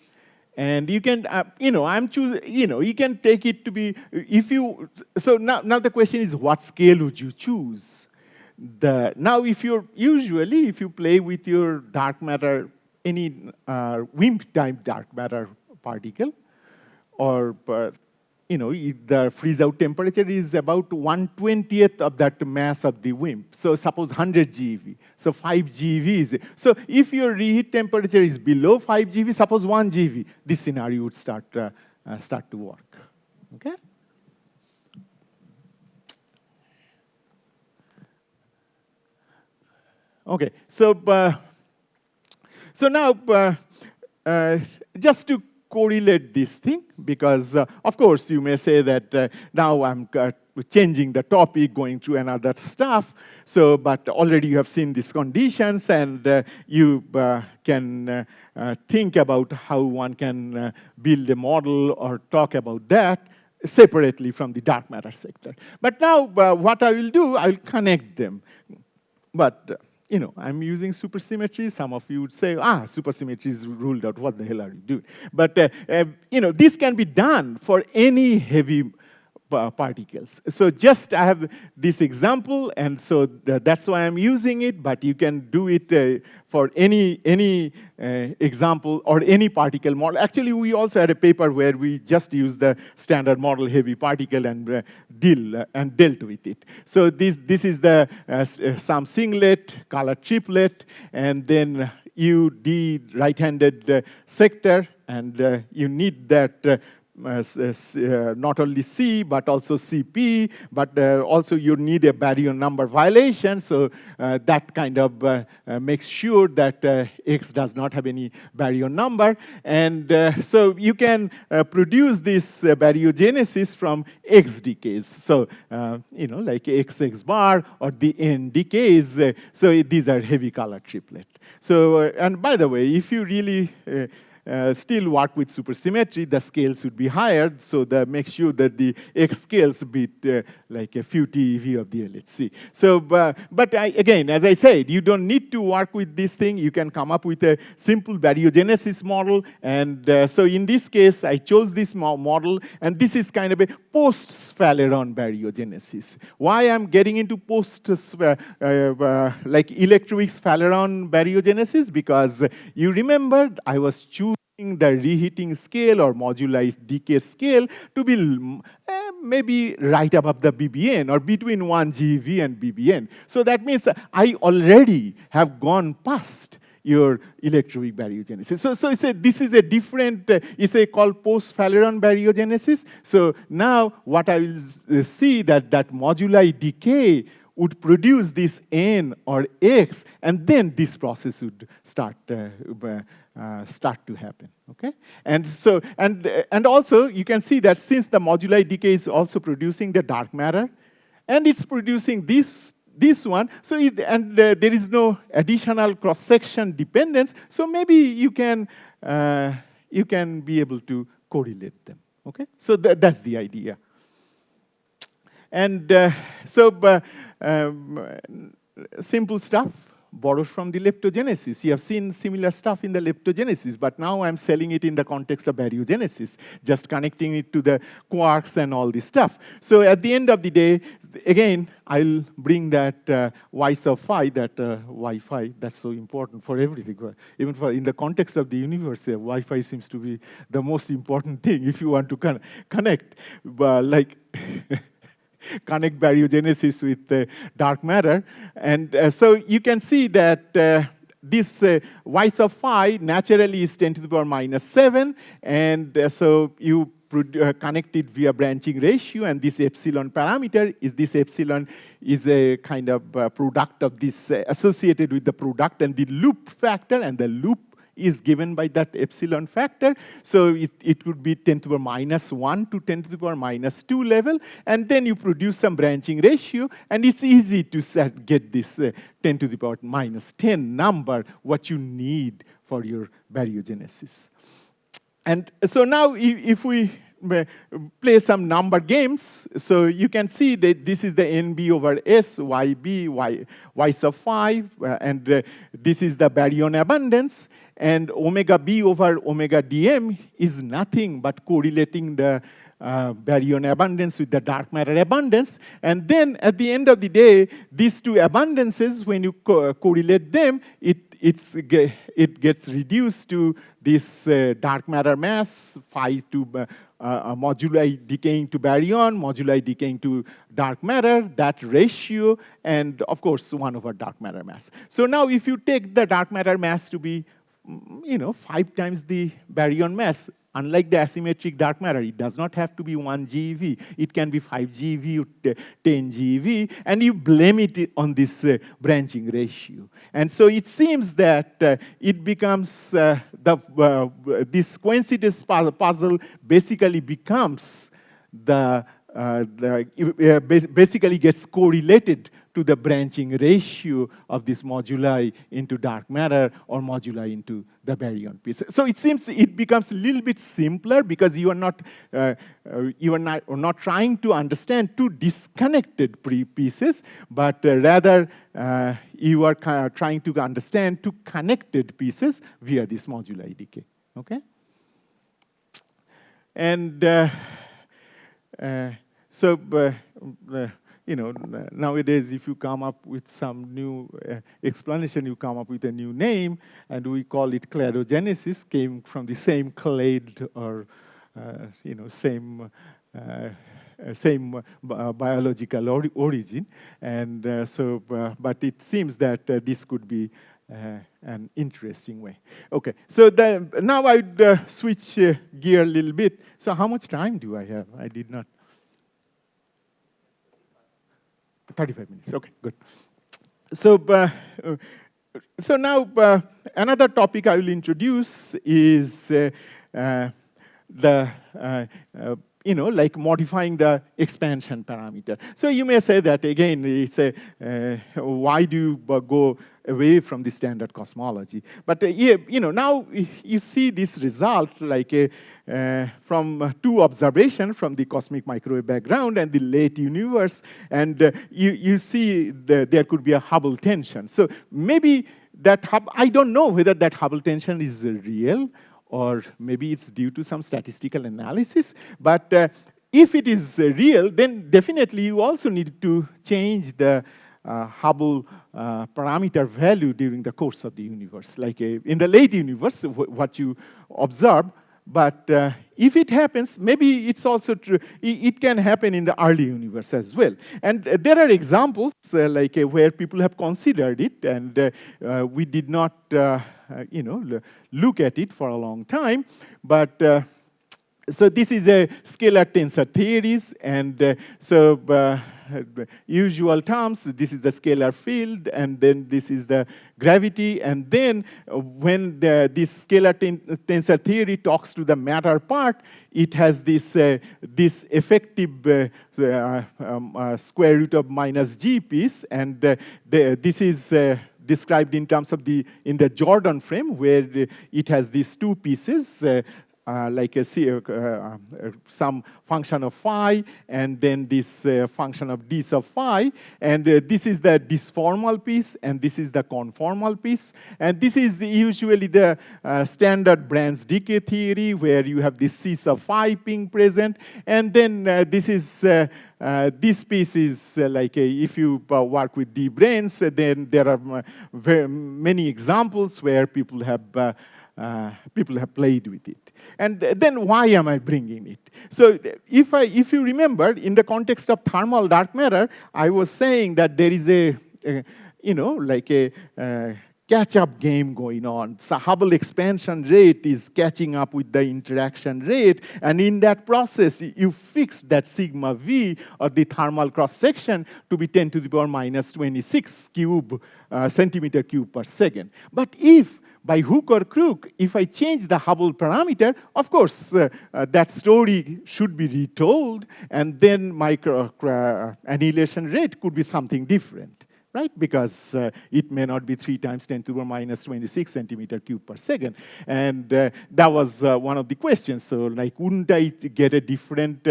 And you can, I'm choosing, you can take it to be, if you, so now the question is, what scale would you choose? Now, if you play with your dark matter, any WIMP type dark matter particle, or the freeze-out temperature is about 1/20th of that mass of the WIMP. So suppose 100 GeV. So 5 GeV is. So if your reheat temperature is below 5 GeV, suppose 1 GeV, this scenario would start to work. Okay? Okay. So now just to correlate this thing, because of course you may say that now I'm changing the topic, going through another stuff. So, but already you have seen these conditions, and you can think about how one can build a model or talk about that separately from the dark matter sector. But now what I will do, I'll connect them. But I'm using supersymmetry. Some of you would say, supersymmetry is ruled out. What the hell are you doing? But this can be done for any heavy particles. So just I have this example, and so that's why I'm using it, but you can do it for any example or any particle model. Actually, we also had a paper where we just used the standard model heavy particle and dealt with it. So this is the some singlet, color triplet, and then UD right-handed sector, and you need that not only C, but also CP, but also you need a baryon number violation, so that kind of makes sure that X does not have any baryon number. And so you can produce this baryogenesis from X decays. So, like XX bar or the N decays, so these are heavy color triplet. So, and by the way, if you really still work with supersymmetry, the scales should be higher, so that makes sure that the X scales beat like a few TeV of the LHC. So, but again, as I said, you don't need to work with this thing. You can come up with a simple baryogenesis model. And so in this case, I chose this model, and this is kind of a post-Sphaleron baryogenesis. Why I'm getting into like electroweak Sphaleron baryogenesis? Because you remember I was choosing the reheating scale or moduli decay scale to be maybe right above the BBN or between 1 GeV and BBN. So that means I already have gone past your electroweak baryogenesis. So this is a different, it's called post-Sphaleron baryogenesis. So now what I will see that moduli decay would produce this N or X, and then this process would start to happen. Okay, and so and also you can see that since the moduli decay is also producing the dark matter, and it's producing this one, so there is no additional cross-section dependence. So maybe you can be able to correlate them. Okay, so that's the idea. And simple stuff. borrowed from the leptogenesis. You have seen similar stuff in the leptogenesis, but now I'm selling it in the context of baryogenesis, just connecting it to the quarks and all this stuff. So at the end of the day, again, I'll bring that y sub phi, that y phi, that's so important for everything. Even for in the context of the universe, y phi seems to be the most important thing if you want to connect, like connect baryogenesis with dark matter. And so you can see that this y sub phi naturally is 10 to the power minus 7, and so you connect it via branching ratio, and this epsilon parameter is a kind of product of this associated with the product and the loop factor, and the loop is given by that epsilon factor. So it would be 10 to the power minus 1 to 10 to the power minus 2 level, and then you produce some branching ratio, and it's easy to get this 10 to the power minus 10 number, what you need for your baryogenesis. And so now if we play some number games, so you can see that this is the NB over S, YB, Y sub 5, and this is the baryon abundance, and omega B over omega dm is nothing but correlating the baryon abundance with the dark matter abundance. And then at the end of the day, these two abundances, when you correlate them, it gets reduced to this dark matter mass, phi to moduli decaying to baryon, moduli decaying to dark matter, that ratio, and of course 1 over dark matter mass. So now if you take the dark matter mass to be 5 times the baryon mass, unlike the asymmetric dark matter, it does not have to be 1 GeV. It can be 5 GeV or 10 GeV, and you blame it on this branching ratio. And so it seems that it becomes, this coincidence puzzle basically becomes basically gets correlated to the branching ratio of this moduli into dark matter or moduli into the baryon piece. So it seems it becomes a little bit simpler because you are not trying to understand two disconnected pieces, but rather you are trying to understand two connected pieces via this moduli decay. Okay, and nowadays, if you come up with some new explanation, you come up with a new name, and we call it cladogenesis, came from the same clade or, same biological origin. And but it seems that this could be an interesting way. Okay, so now I'd switch gear a little bit. So how much time do I have? I did not. 35 minutes, okay, good. So, so now another topic I will introduce is like modifying the expansion parameter. So you may say that again, it's why do you go away from the standard cosmology? But now you see this result like from two observations from the cosmic microwave background and the late universe, and you see there could be a Hubble tension. So maybe that I don't know whether that Hubble tension is real, or maybe it's due to some statistical analysis. But if it is real, then definitely you also need to change the Hubble parameter value during the course of the universe. Like in the late universe, what you observe. But if it happens, maybe it's also true. It can happen in the early universe as well. And there are examples like where people have considered it, and we did not, look at it for a long time. But so this is a scalar tensor theories, and usual terms, this is the scalar field, and then this is the gravity, and then when this scalar tensor theory talks to the matter part, it has this effective square root of minus g piece, and this is described in terms of in the Jordan frame, where it has these two pieces, like some function of phi, and then this function of d sub phi, and this is the disformal piece, and this is the conformal piece, and this is usually the standard Brand's decay theory, where you have this c sub phi being present, and then this piece is if you work with D-branes, then there are very many examples where people have played with it. And then why am I bringing it? So if you remember, in the context of thermal dark matter, I was saying that there is a catch-up game going on. So Hubble expansion rate is catching up with the interaction rate, and in that process, you fix that sigma v, or the thermal cross-section, to be 10 to the power minus 26 centimeter cube per second. But if by hook or crook, if I change the Hubble parameter, of course, that story should be retold, and then my annihilation rate could be something different, right? Because it may not be 3 times 10 to the power minus 26 centimeter cube per second. And that was one of the questions. So wouldn't I get a different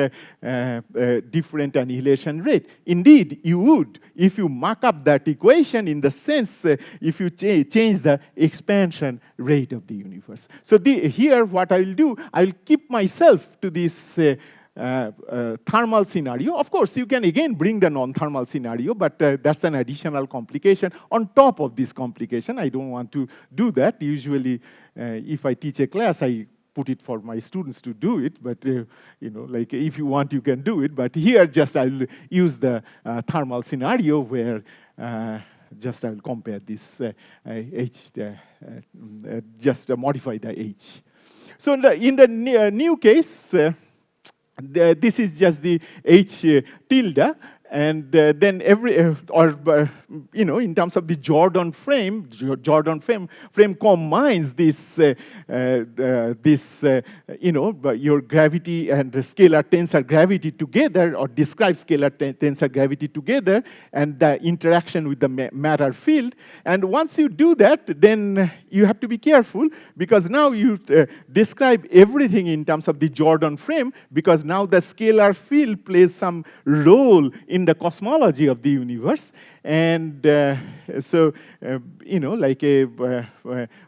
annihilation rate? Indeed, you would. If you mark up that equation in the sense, if you change the expansion rate of the universe. So here, what I'll do, I'll keep myself to this thermal scenario. Of course, you can again bring the non-thermal scenario, but that's an additional complication on top of this complication. I don't want to do that. Usually, if I teach a class, I put it for my students to do it, but if you want, you can do it. But here, just I'll use the thermal scenario where just I'll compare this H, just modify the H. So in the new case, this is just the H tilde, and then in terms of the Jordan frame combines this, your gravity and the scalar tensor gravity together, or describes scalar tensor gravity together, and the interaction with the matter field. And once you do that, then you have to be careful, because now you describe everything in terms of the Jordan frame, because now the scalar field plays some role in the cosmology of the universe. And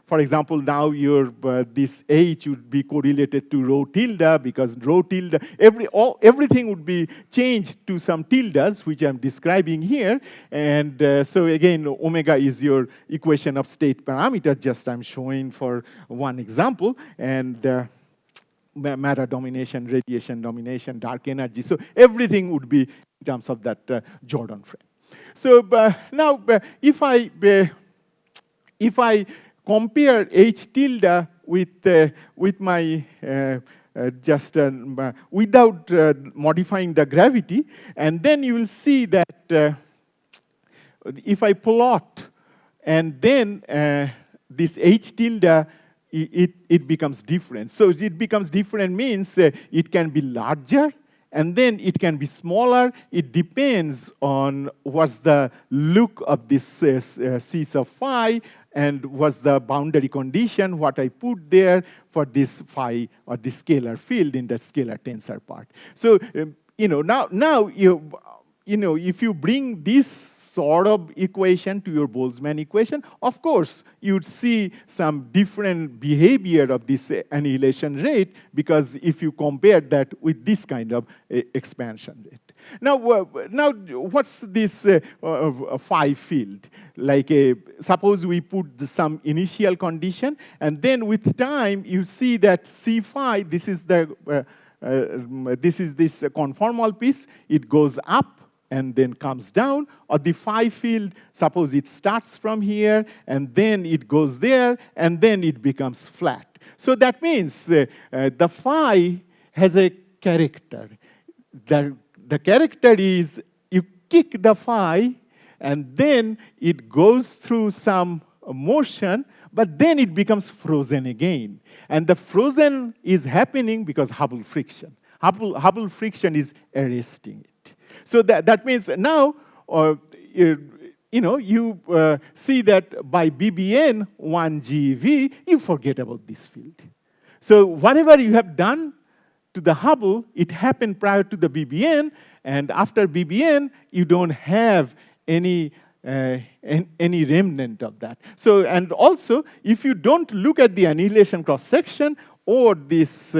for example, now your this H would be correlated to rho tilde, because rho tilde, everything would be changed to some tildes, which I'm describing here. And so again, omega is your equation of state parameter, just I'm showing for one example. And matter domination, radiation domination, dark energy. So everything would be in terms of that Jordan frame. So now, if I compare H tilde with my without modifying the gravity, and then you will see that if I plot, and then this H tilde, it becomes different. So it becomes different means it can be larger, and then it can be smaller. It depends on what's the look of this C sub phi, and what's the boundary condition, what I put there for this phi, or the scalar field in the scalar tensor part. So now if you bring this sort of equation to your Boltzmann equation, of course, you'd see some different behavior of this annihilation rate, because if you compare that with this kind of expansion rate. Now what's this phi field? Suppose we put some initial condition, and then with time, you see that C phi, this is this conformal piece, it goes up, and then comes down, or the phi field, suppose it starts from here, and then it goes there, and then it becomes flat. So that means the phi has a character. The character is you kick the phi, and then it goes through some motion, but then it becomes frozen again. And the frozen is happening because Hubble friction. Hubble friction is arresting it. So that means now, you see that by BBN 1 GeV, you forget about this field. So whatever you have done to the Hubble, it happened prior to the BBN, and after BBN, you don't have any remnant of that. So, and also, if you don't look at the annihilation cross-section or this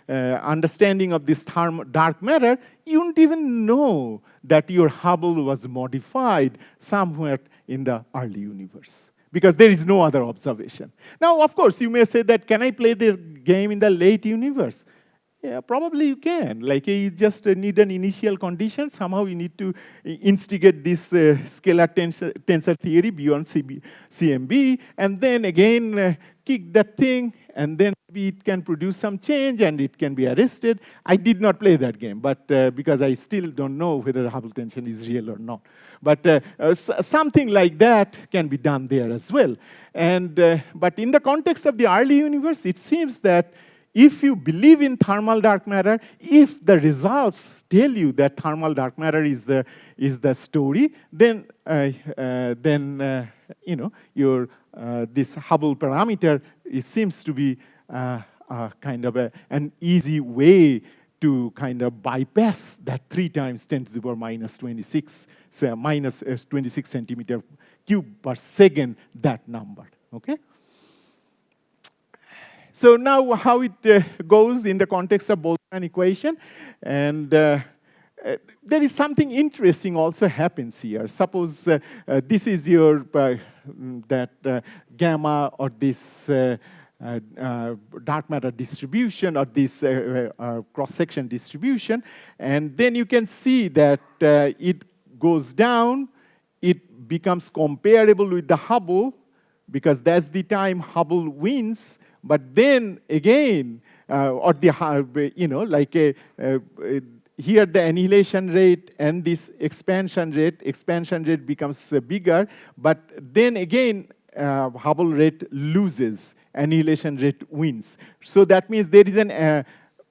understanding of this dark matter, you don't even know that your Hubble was modified somewhere in the early universe, because there is no other observation. Now, of course, you may say that, can I play the game in the late universe? Yeah, probably you can. Like, you just need an initial condition. Somehow you need to instigate this scalar tensor theory beyond CMB, and then again kick that thing, and then maybe it can produce some change and it can be arrested. I did not play that game, but because I still don't know whether Hubble tension is real or not. But something like that can be done there as well. And but in the context of the early universe, it seems that if you believe in thermal dark matter, if the results tell you that thermal dark matter is the story, then you know, your this Hubble parameter, it seems to be kind of an easy way to kind of bypass that 3 times 10 to the power minus 26, so minus 26 centimeter cube per second, that number. Okay. So now how it goes in the context of Boltzmann equation, and there is something interesting also happens here. Suppose this is your gamma, or this dark matter distribution, or this cross-section distribution, and then you can see that it goes down, it becomes comparable with the Hubble, because that's the time Hubble wins. But then again, or the, you know, like here the annihilation rate and this expansion rate becomes bigger, but then again, Hubble rate loses, annihilation rate wins. So that means there is an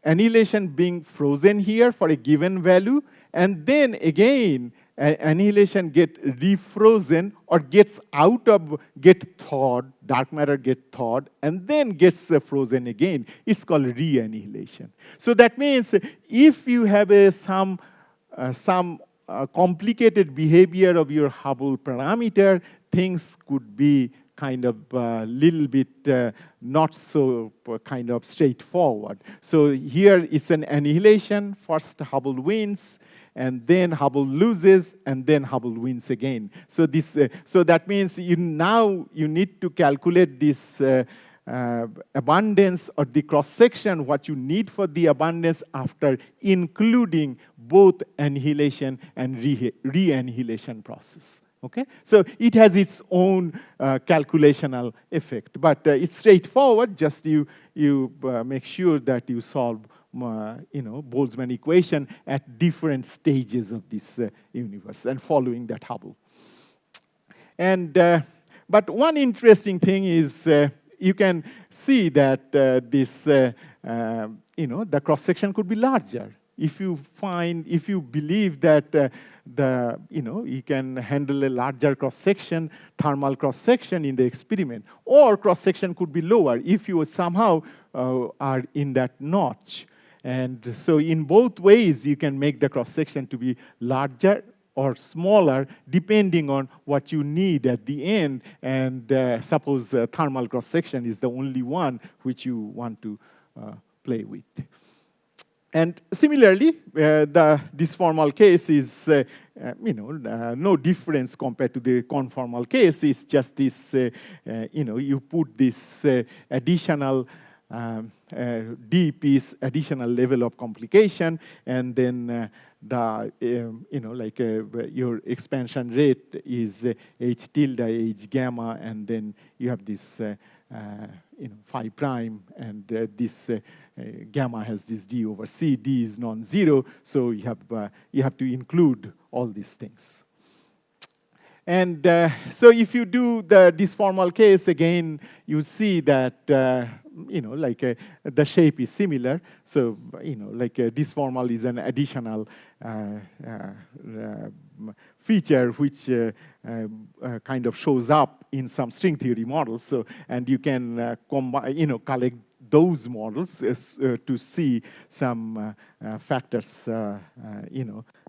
annihilation being frozen here for a given value, and then again, annihilation get refrozen or gets thawed, dark matter get thawed, and then gets frozen again. It's called re-annihilation. So that means if you have some complicated behavior of your Hubble parameter, things could be kind of little bit not so kind of straightforward. So here is an annihilation. First Hubble wins, and then Hubble loses, and then Hubble wins again. So this, so that means now you need to calculate this abundance or the cross section, what you need for the abundance after including both annihilation and re-annihilation process. Okay, so it has its own calculational effect, but it's straightforward. Just you make sure that you solve you know, Boltzmann equation at different stages of this universe and following that Hubble. And but one interesting thing is you can see that this you know, the cross section could be larger. If you believe that you know, you can handle a larger cross section, thermal cross section in the experiment, or cross section could be lower if you somehow are in that notch. And so in both ways, you can make the cross section to be larger or smaller, depending on what you need at the end. And suppose thermal cross section is the only one which you want to play with. And similarly, this formal case is you know, no difference compared to the conformal case. It's just this, you know, you put this additional D piece, additional level of complication, and then the, you know, like your expansion rate is H tilde, H gamma, and then you have this, you know, phi prime, and this gamma has this D over C. D is non-zero, so you have to include all these things. And so if you do this formal case again, you see that you know, like the shape is similar. So you know, like this formal is an additional feature which kind of shows up in some string theory models. So, and you can combine, you know, collect those models to see some factors,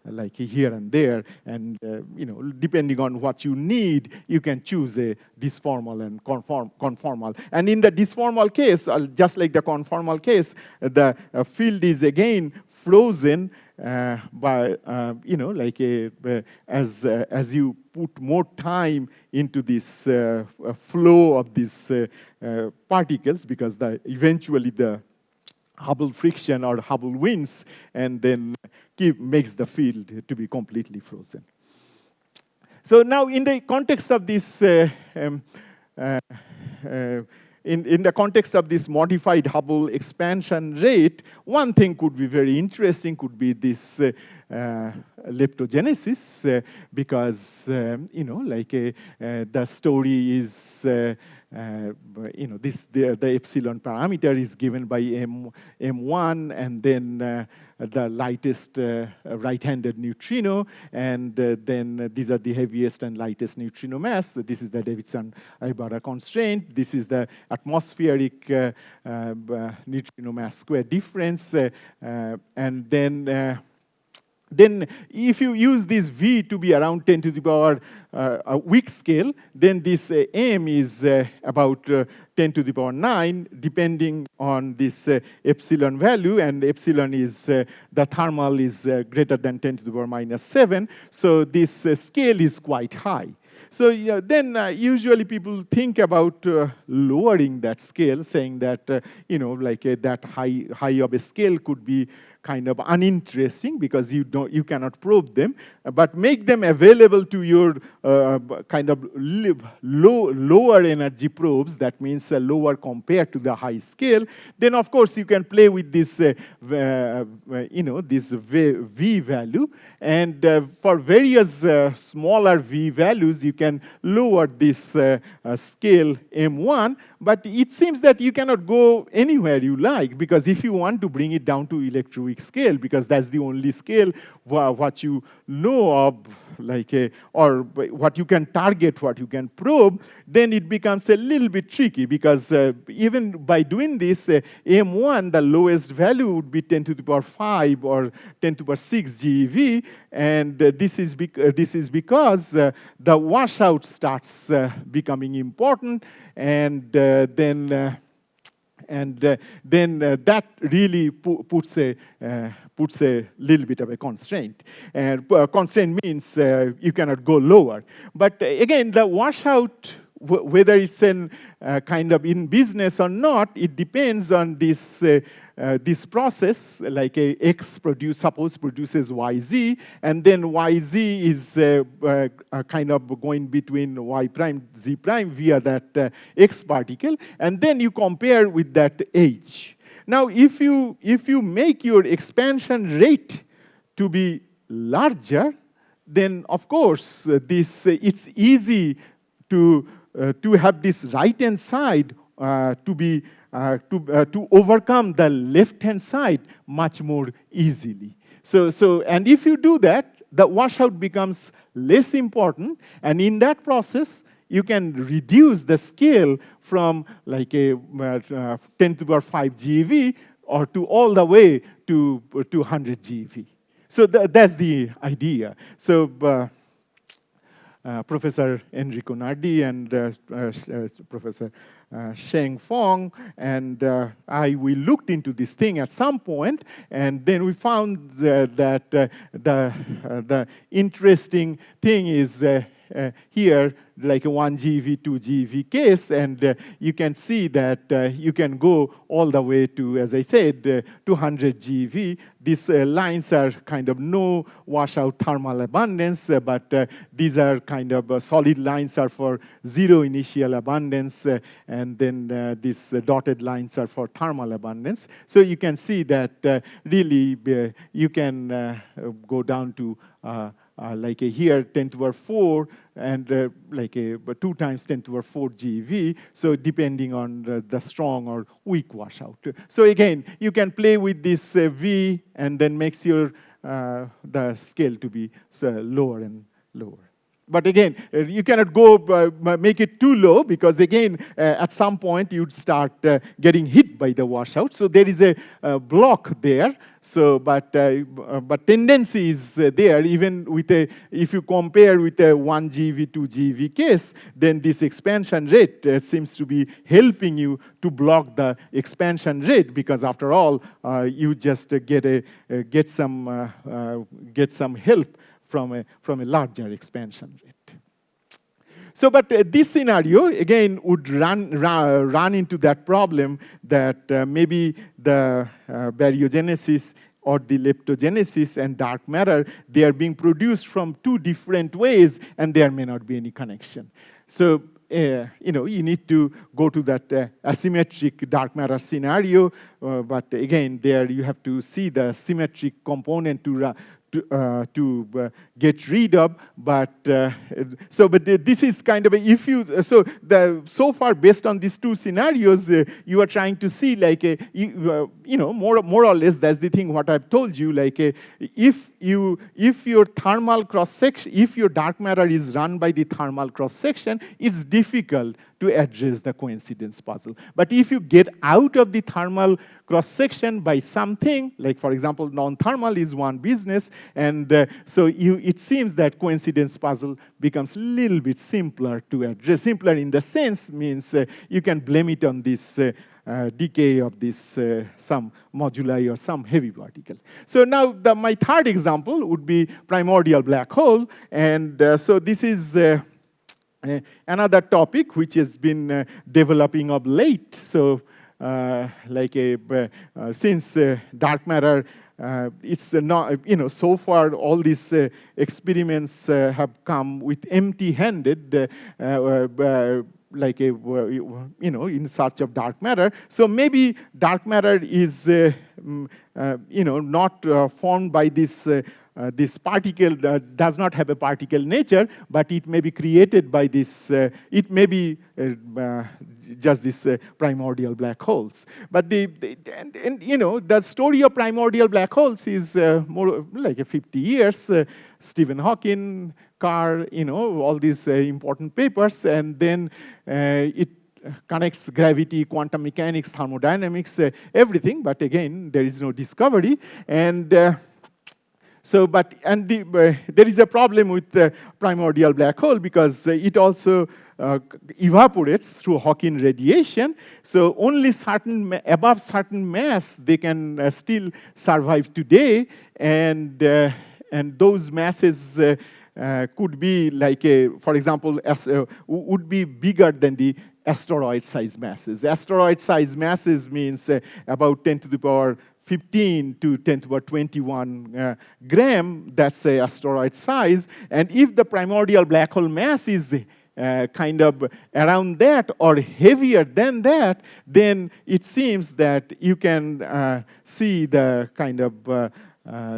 like here and there. And depending on what you need, you can choose a disformal and conformal. And in the disformal case, just like the conformal case, the field is again frozen by, as you put more time into this flow of these particles, because eventually the Hubble friction or Hubble wins, and then makes the field to be completely frozen. So now, in the context of this, in the context of this modified Hubble expansion rate, one thing could be very interesting, could be this leptogenesis, because the story is the epsilon parameter is given by M1, and then the lightest right-handed neutrino, and then these are the heaviest and lightest neutrino mass. So this is the Davidson-Ibarra constraint. This is the atmospheric neutrino mass square difference, and then if you use this V to be around 10 to the power a weak scale, then this M is about 10 to the power 9, depending on this epsilon value, and epsilon is, the thermal is greater than 10 to the power minus 7, so this scale is quite high. So then usually people think about lowering that scale, saying that, that high of a scale could be kind of uninteresting because you cannot probe them, but make them available to your kind of lower energy probes. That means lower compared to the high scale. Then of course you can play with this, this V value, and for various smaller V values you can lower this scale M1. But it seems that you cannot go anywhere you like, because if you want to bring it down to electroweak scale, because that's the only scale what you know of, or what you can target, what you can probe, then it becomes a little bit tricky, because even by doing this, M1, the lowest value would be 10 to the power 5 or 10 to the power 6 GeV, and this is because the washout starts becoming important, and then that really puts a little bit of a constraint. And constraint means you cannot go lower. But again, the washout, whether it's kind of in business or not, it depends on this this process. Like X suppose produces YZ, and then YZ is kind of going between Y prime, Z prime via that X particle, and then you compare with that H. Now, if you make your expansion rate to be larger, then of course it's easy to have this right-hand side to overcome the left-hand side much more easily. And if you do that, the washout becomes less important, and in that process, you can reduce the scale from like a 10 to the power 5 GeV or to all the way to 100 GeV. So that's the idea. So Professor Enrico Nardi and Professor Sheng Fong and we looked into this thing at some point, and then we found that the interesting thing is here, like a 1 GeV, 2 GeV case, and you can see that you can go all the way to, as I said, 200 GeV. These lines are kind of no washout thermal abundance, but these are kind of solid lines are for zero initial abundance, and then these dotted lines are for thermal abundance. So you can see that really you can go down to like here 10 to the power 4 and like 2 times 10 to the power 4 GeV, so depending on the strong or weak washout. So again, you can play with this V and then makes your the scale to be lower and lower. But again, you cannot go make it too low because again, at some point you'd start getting hit by the washout. So there is a block there. So, but tendency is there even with a, if you compare with a 1 GeV, 2 GeV case, then this expansion rate seems to be helping you to block the expansion rate because after all, you just get some help from a larger expansion rate. So, but this scenario, again, would run into that problem that maybe the baryogenesis or the leptogenesis and dark matter, they are being produced from two different ways, and there may not be any connection. So, you need to go to that asymmetric dark matter scenario, but again, there you have to see the symmetric component to get rid of, but this is kind of a, if you so far based on these two scenarios, you are trying to see like more or less that's the thing what I've told you, like if your thermal cross section, if your dark matter is run by the thermal cross section, it's difficult to address the coincidence puzzle. But if you get out of the thermal cross section by something, like for example, non-thermal is one business, and so it seems that coincidence puzzle becomes a little bit simpler to address. Simpler in the sense means you can blame it on this decay of this some moduli or some heavy particle. So now my third example would be primordial black hole, and so this is another topic which has been developing of late. So, since dark matter, it's not, so far all these experiments have come with empty-handed, in search of dark matter. So maybe dark matter is, not formed by this. This particle does not have a particle nature, but it may be created by this, it may be just this primordial black holes. But the story of primordial black holes is more like 50 years. Stephen Hawking, Carr, all these important papers, and then it connects gravity, quantum mechanics, thermodynamics, everything, but again, there is no discovery. And so, but, and there is a problem with the primordial black hole because it also evaporates through Hawking radiation. So only above certain mass, they can still survive today. And those masses could be like, for example, would be bigger than the asteroid size masses. Asteroid size masses means about 10 to the power 15 to 10 to the power 21 gram, that's a asteroid size. And if the primordial black hole mass is kind of around that or heavier than that, then it seems that you can see the kind of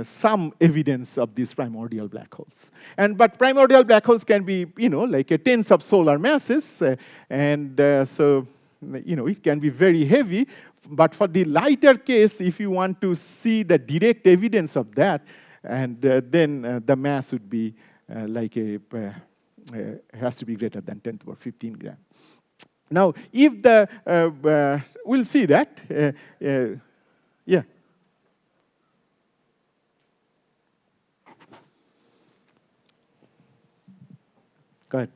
some evidence of these primordial black holes. But primordial black holes can be, like tens of solar masses, so, it can be very heavy. But for the lighter case, if you want to see the direct evidence of that, and then the mass would be has to be greater than 10 to the power 15 gram. Now, if the, we'll see that, yeah. Go ahead.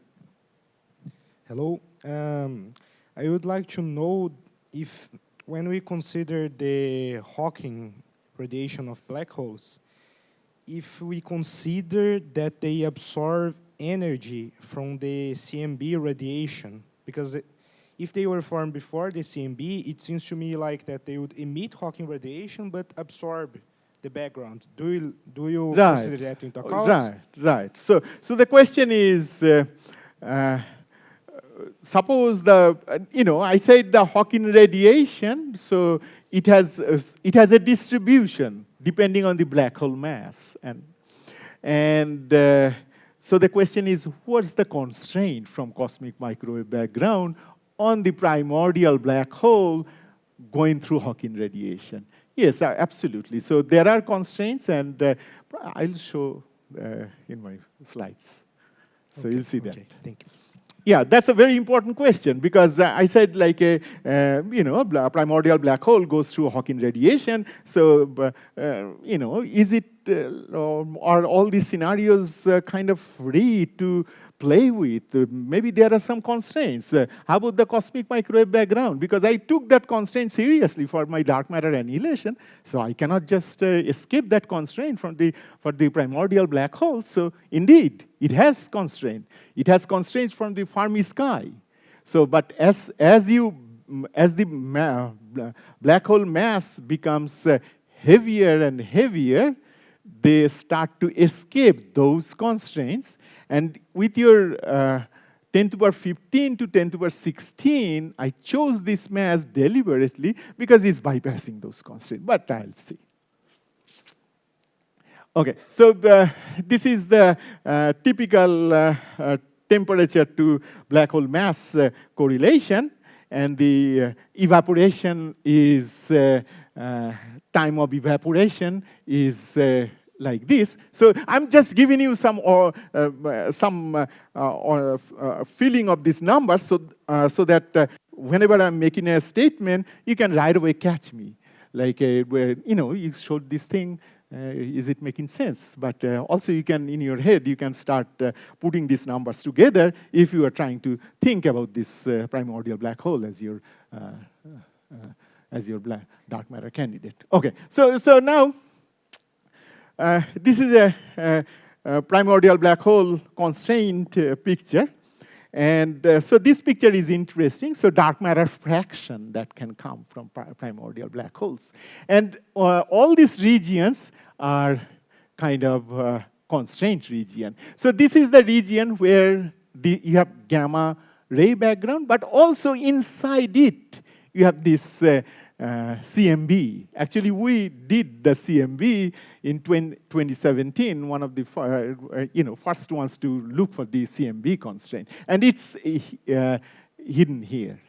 Hello. I would like to know if, when we consider the Hawking radiation of black holes, if we consider that they absorb energy from the CMB radiation, because if they were formed before the CMB, it seems to me like that they would emit Hawking radiation but absorb the background. Do you consider that into account?
Right. So the question is, suppose I said the Hawking radiation, so it has a distribution depending on the black hole mass, and so the question is, what's the constraint from cosmic microwave background on the primordial black hole going through Hawking radiation? Yes, absolutely. So there are constraints, and I'll show in my slides. So you'll see that.
Okay, thank you.
Yeah, that's a very important question because I said like a primordial black hole goes through Hawking radiation. So is it are all these scenarios kind of free to play with? Maybe there are some constraints. How about the cosmic microwave background? Because I took that constraint seriously for my dark matter annihilation, so I cannot just escape that constraint for the primordial black hole. So indeed, it has constraint. It has constraints from the Fermi sky. So, but as the black hole mass becomes heavier and heavier, they start to escape those constraints. And with your 10 to the power 15 to 10 to the power 16, I chose this mass deliberately because it's bypassing those constraints. But I'll see. Okay, so this is the typical temperature to black hole mass correlation. And the evaporation is, time of evaporation is like this. So I'm just giving you some feeling of these numbers so that whenever I'm making a statement, you can right away catch me. Like where, you showed this thing, is it making sense? But also you can, in your head, you can start putting these numbers together if you are trying to think about this primordial black hole as your dark matter candidate. Okay, so now this is a primordial black hole constraint picture. And so this picture is interesting. So dark matter fraction that can come from primordial black holes. And all these regions are kind of constraint region. So this is the region where you have gamma ray background, but also inside it, you have this CMB. Actually, we did the CMB in 2017, one of the first ones to look for the CMB constraint. And it's hidden here,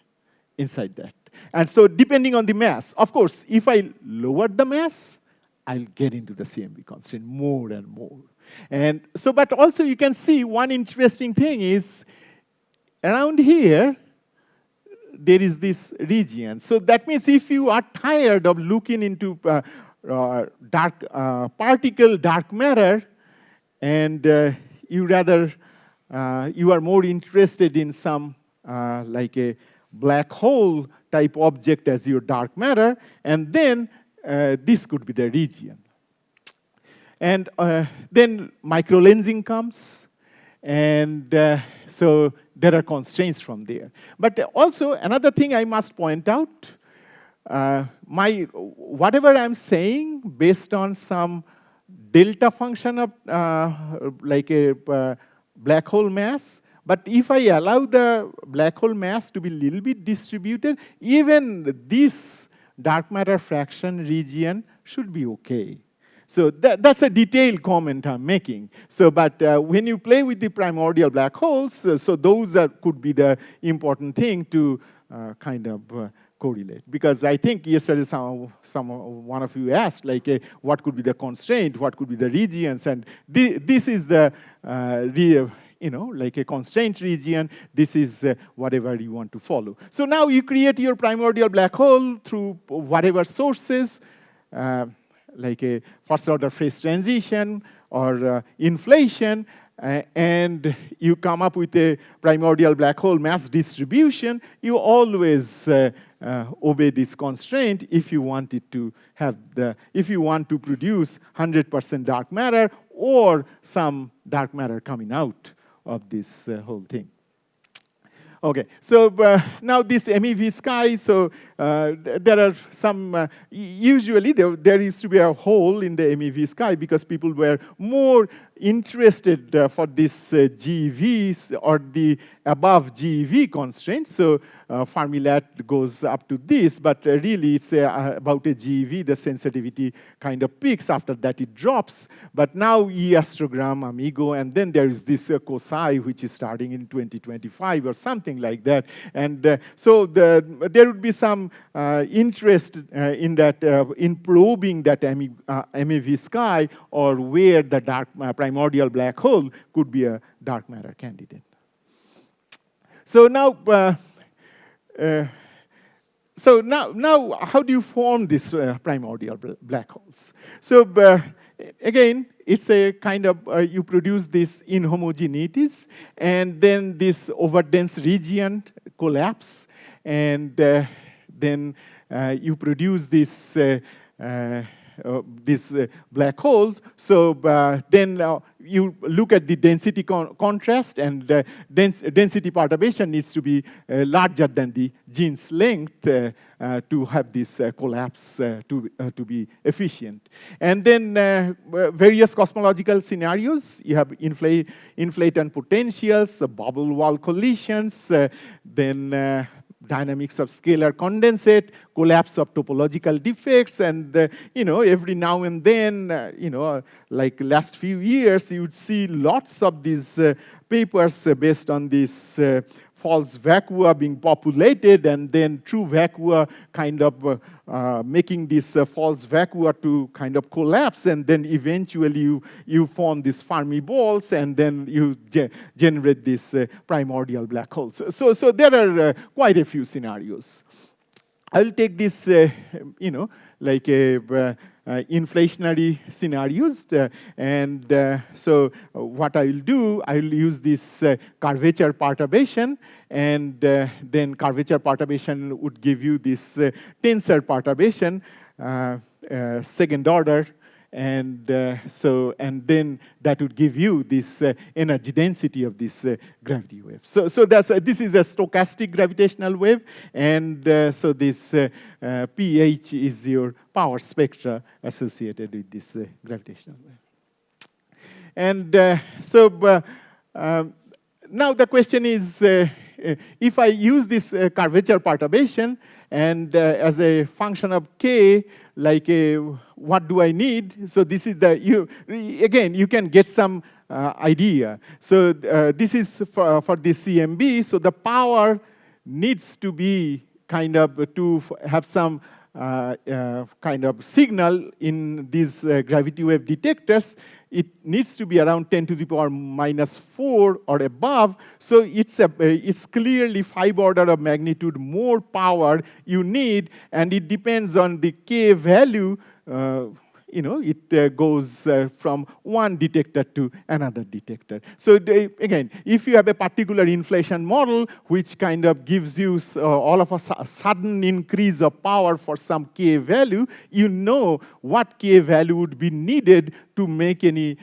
inside that. And so depending on the mass, of course, if I lower the mass, I'll get into the CMB constraint more and more. And so, but also you can see one interesting thing is around here, there is this region. So that means if you are tired of looking into particle dark matter, and you are more interested in some like a black hole type object as your dark matter, and then this could be the region. And then microlensing comes, and so there are constraints from there. But also another thing I must point out, whatever I'm saying based on some delta function of like a black hole mass, but if I allow the black hole mass to be a little bit distributed, even this dark matter fraction region should be okay. So that's a detailed comment I'm making. So, but when you play with the primordial black holes, so those could be the important thing to kind of correlate. Because I think yesterday one of you asked, like, what could be the constraint, what could be the regions, and this is the like a constraint region. This is whatever you want to follow. So now you create your primordial black hole through whatever sources. Like a first order phase transition or inflation, and you come up with a primordial black hole mass distribution, you always obey this constraint if you want it to have if you want to produce 100% dark matter or some dark matter coming out of this whole thing. Okay, so now this MEV sky, so there are some, usually there used to be a hole in the MEV sky because people were more interested for this GeVs or the above GeV constraints. So Fermi-lat goes up to this, but really it's about a GeV, the sensitivity kind of peaks. After that it drops. But now E astrogram, amigo, and then there is this COSI, which is starting in 2025 or something like that. And so there would be some interest in that, in probing that MAV sky, or where the dark primordial black hole could be a dark matter candidate. So now, how do you form these primordial black holes? So again, it's a kind of, you produce these inhomogeneities, and then this overdense region collapse, and then you produce this black holes. So then you look at the density contrast, and density perturbation needs to be larger than the Jeans length to have this collapse to be efficient. And then various cosmological scenarios. You have inflaton potentials, bubble wall collisions, then dynamics of scalar condensate, collapse of topological defects, and every now and then, like last few years, you would see lots of these papers based on this false vacua being populated, and then true vacua kind of making this false vacua to kind of collapse, and then eventually you form these Fermi balls, and then you generate these primordial black holes. So there are quite a few scenarios. I'll take this, like a inflationary scenarios, and so what I will do, I will use this curvature perturbation, and then curvature perturbation would give you this tensor perturbation, second order, and and then that would give you this energy density of this gravity wave. So this is a stochastic gravitational wave, and so this pH is your power spectra associated with this gravitational wave. And now the question is, if I use this curvature perturbation, and as a function of k, like what do I need? So this is again, you can get some idea. So this is for the CMB. So the power needs to be kind of to have some kind of signal in these gravity wave detectors. It needs to be around 10 to the power minus 4 or above. So it's clearly 5 order of magnitude more power you need, and it depends on the k value. It goes from one detector to another detector. So again, if you have a particular inflation model which kind of gives you all of a sudden increase of power for some k value, you know what k value would be needed to make any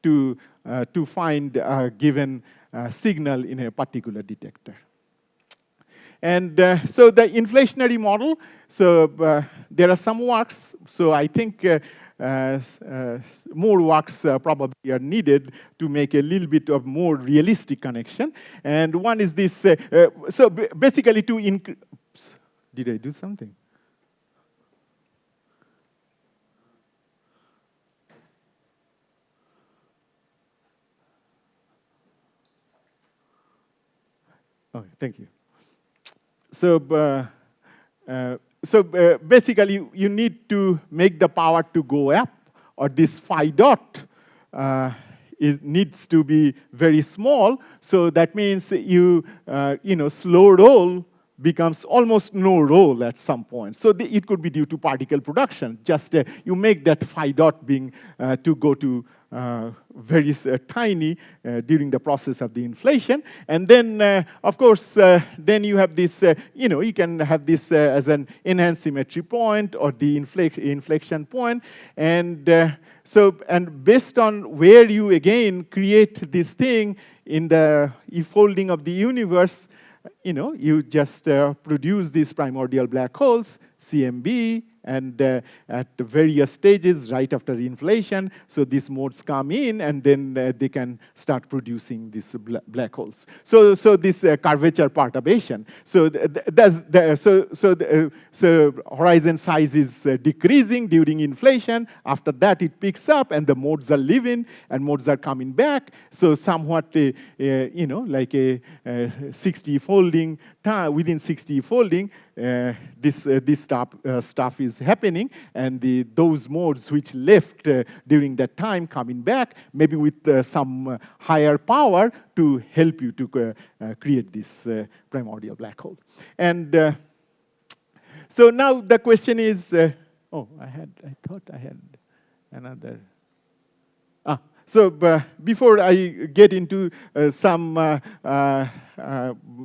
to find a given signal in a particular detector. And so the inflationary model, so there are some works. So I think more works probably are needed to make a little bit of more realistic connection. And one is this, so basically to increase, did I do something? Okay, thank you. So, basically, you need to make the power to go up, or this phi dot it needs to be very small. So that means slow roll becomes almost no roll at some point. So it could be due to particle production. Just you make that phi dot being to go to very tiny during the process of the inflation. And then, of course, then you have this, you can have this as an enhanced symmetry point or the inflection point. And and based on where you, again, create this thing in the e-folding of the universe, you just produce these primordial black holes, CMB, and at various stages right after inflation, so these modes come in, and then they can start producing these black holes. So this curvature perturbation. So so horizon size is decreasing during inflation. After that, it picks up, and the modes are leaving, and modes are coming back. So somewhat, you know, like a 60-folding time, within 60-folding, this stuff is happening, and those modes which left during that time coming back, maybe with some higher power to help you to create this primordial black hole. And so now the question is, oh, I thought I had another. So before I get into some,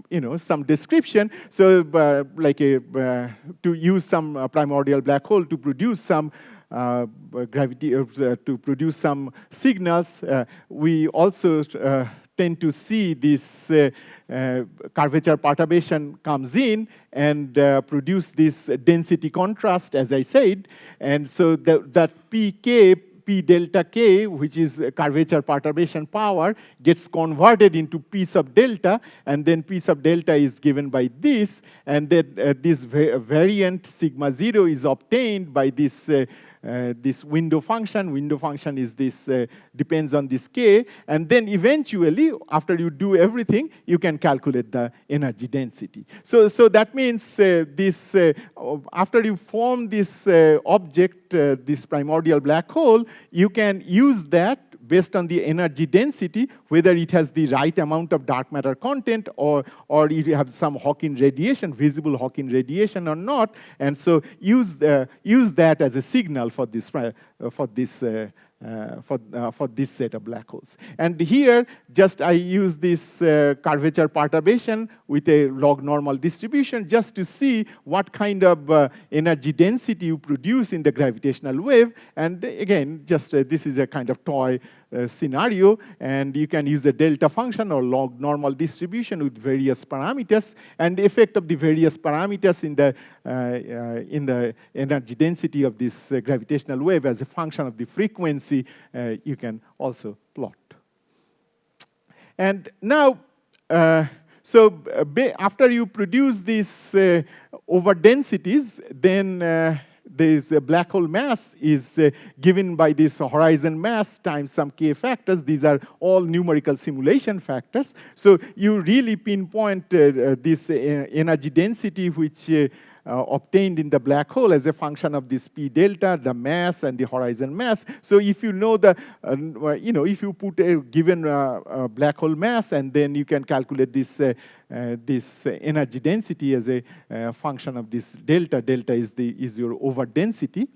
you know, some description, so to use some primordial black hole to produce some gravity, to produce some signals, we also tend to see this curvature perturbation comes in and produce this density contrast, as I said, and so that P delta K, which is curvature perturbation power, gets converted into P sub delta, and then P sub delta is given by this, and then this variant sigma 0 is obtained by this this window function. Window function is this, depends on this K, and then eventually, after you do everything, you can calculate the energy density. So that means this, after you form this object, this primordial black hole, you can use that based on the energy density, whether it has the right amount of dark matter content, or if you have some Hawking radiation, visible Hawking radiation or not, and so use that as a signal for this set of black holes. And here, just I use this curvature perturbation with a log normal distribution just to see what kind of energy density you produce in the gravitational wave. And again, just this is a kind of toy scenario, and you can use a delta function or log normal distribution with various parameters, and the effect of the various parameters in the energy density of this gravitational wave as a function of the frequency, you can also plot. And now, after you produce these overdensities, then this black hole mass is given by this horizon mass times some K factors. These are all numerical simulation factors. So you really pinpoint this energy density which obtained in the black hole as a function of this P delta, the mass, and the horizon mass. So if you know the, you know, if you put a given black hole mass, and then you can calculate this this energy density as a function of this delta. Delta is your over density,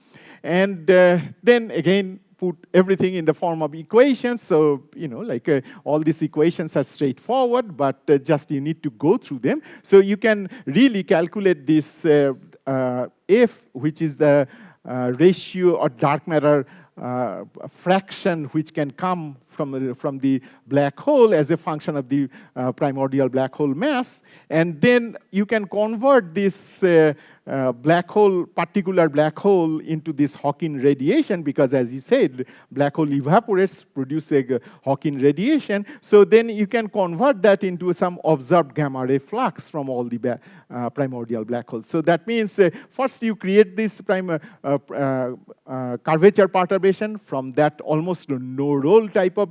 and then again put everything in the form of equations. So you know, like all these equations are straightforward, but just you need to go through them. So you can really calculate this F, which is the ratio or dark matter fraction which can come from the black hole as a function of the primordial black hole mass, and then you can convert this particular black hole into this Hawking radiation, because as you said, black hole evaporates, produces Hawking radiation. So then you can convert that into some observed gamma ray flux from all the primordial black holes. So that means first you create this curvature perturbation from that almost no roll type of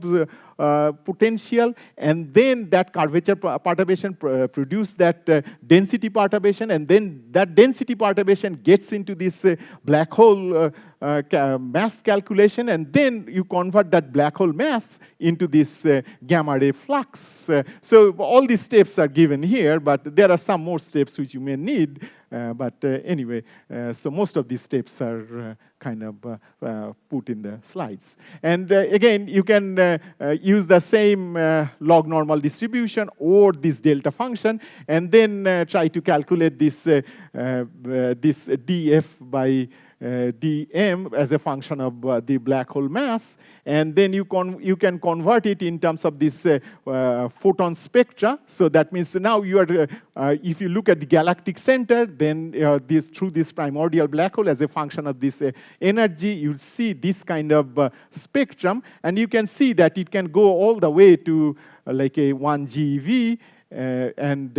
potential, and then that curvature perturbation produce that density perturbation, and then that density perturbation gets into this black hole mass calculation, and then you convert that black hole mass into this gamma ray flux. So all these steps are given here, but there are some more steps which you may need. Anyway, so most of these steps are kind of put in the slides. And again, you can use the same log normal distribution or this delta function, and then try to calculate this this df by dm as a function of the black hole mass, and then you can convert it in terms of this photon spectra. So that means now you are, if you look at the galactic center, then through this primordial black hole as a function of this energy, you see this kind of spectrum, and you can see that it can go all the way to like a 1 GeV, and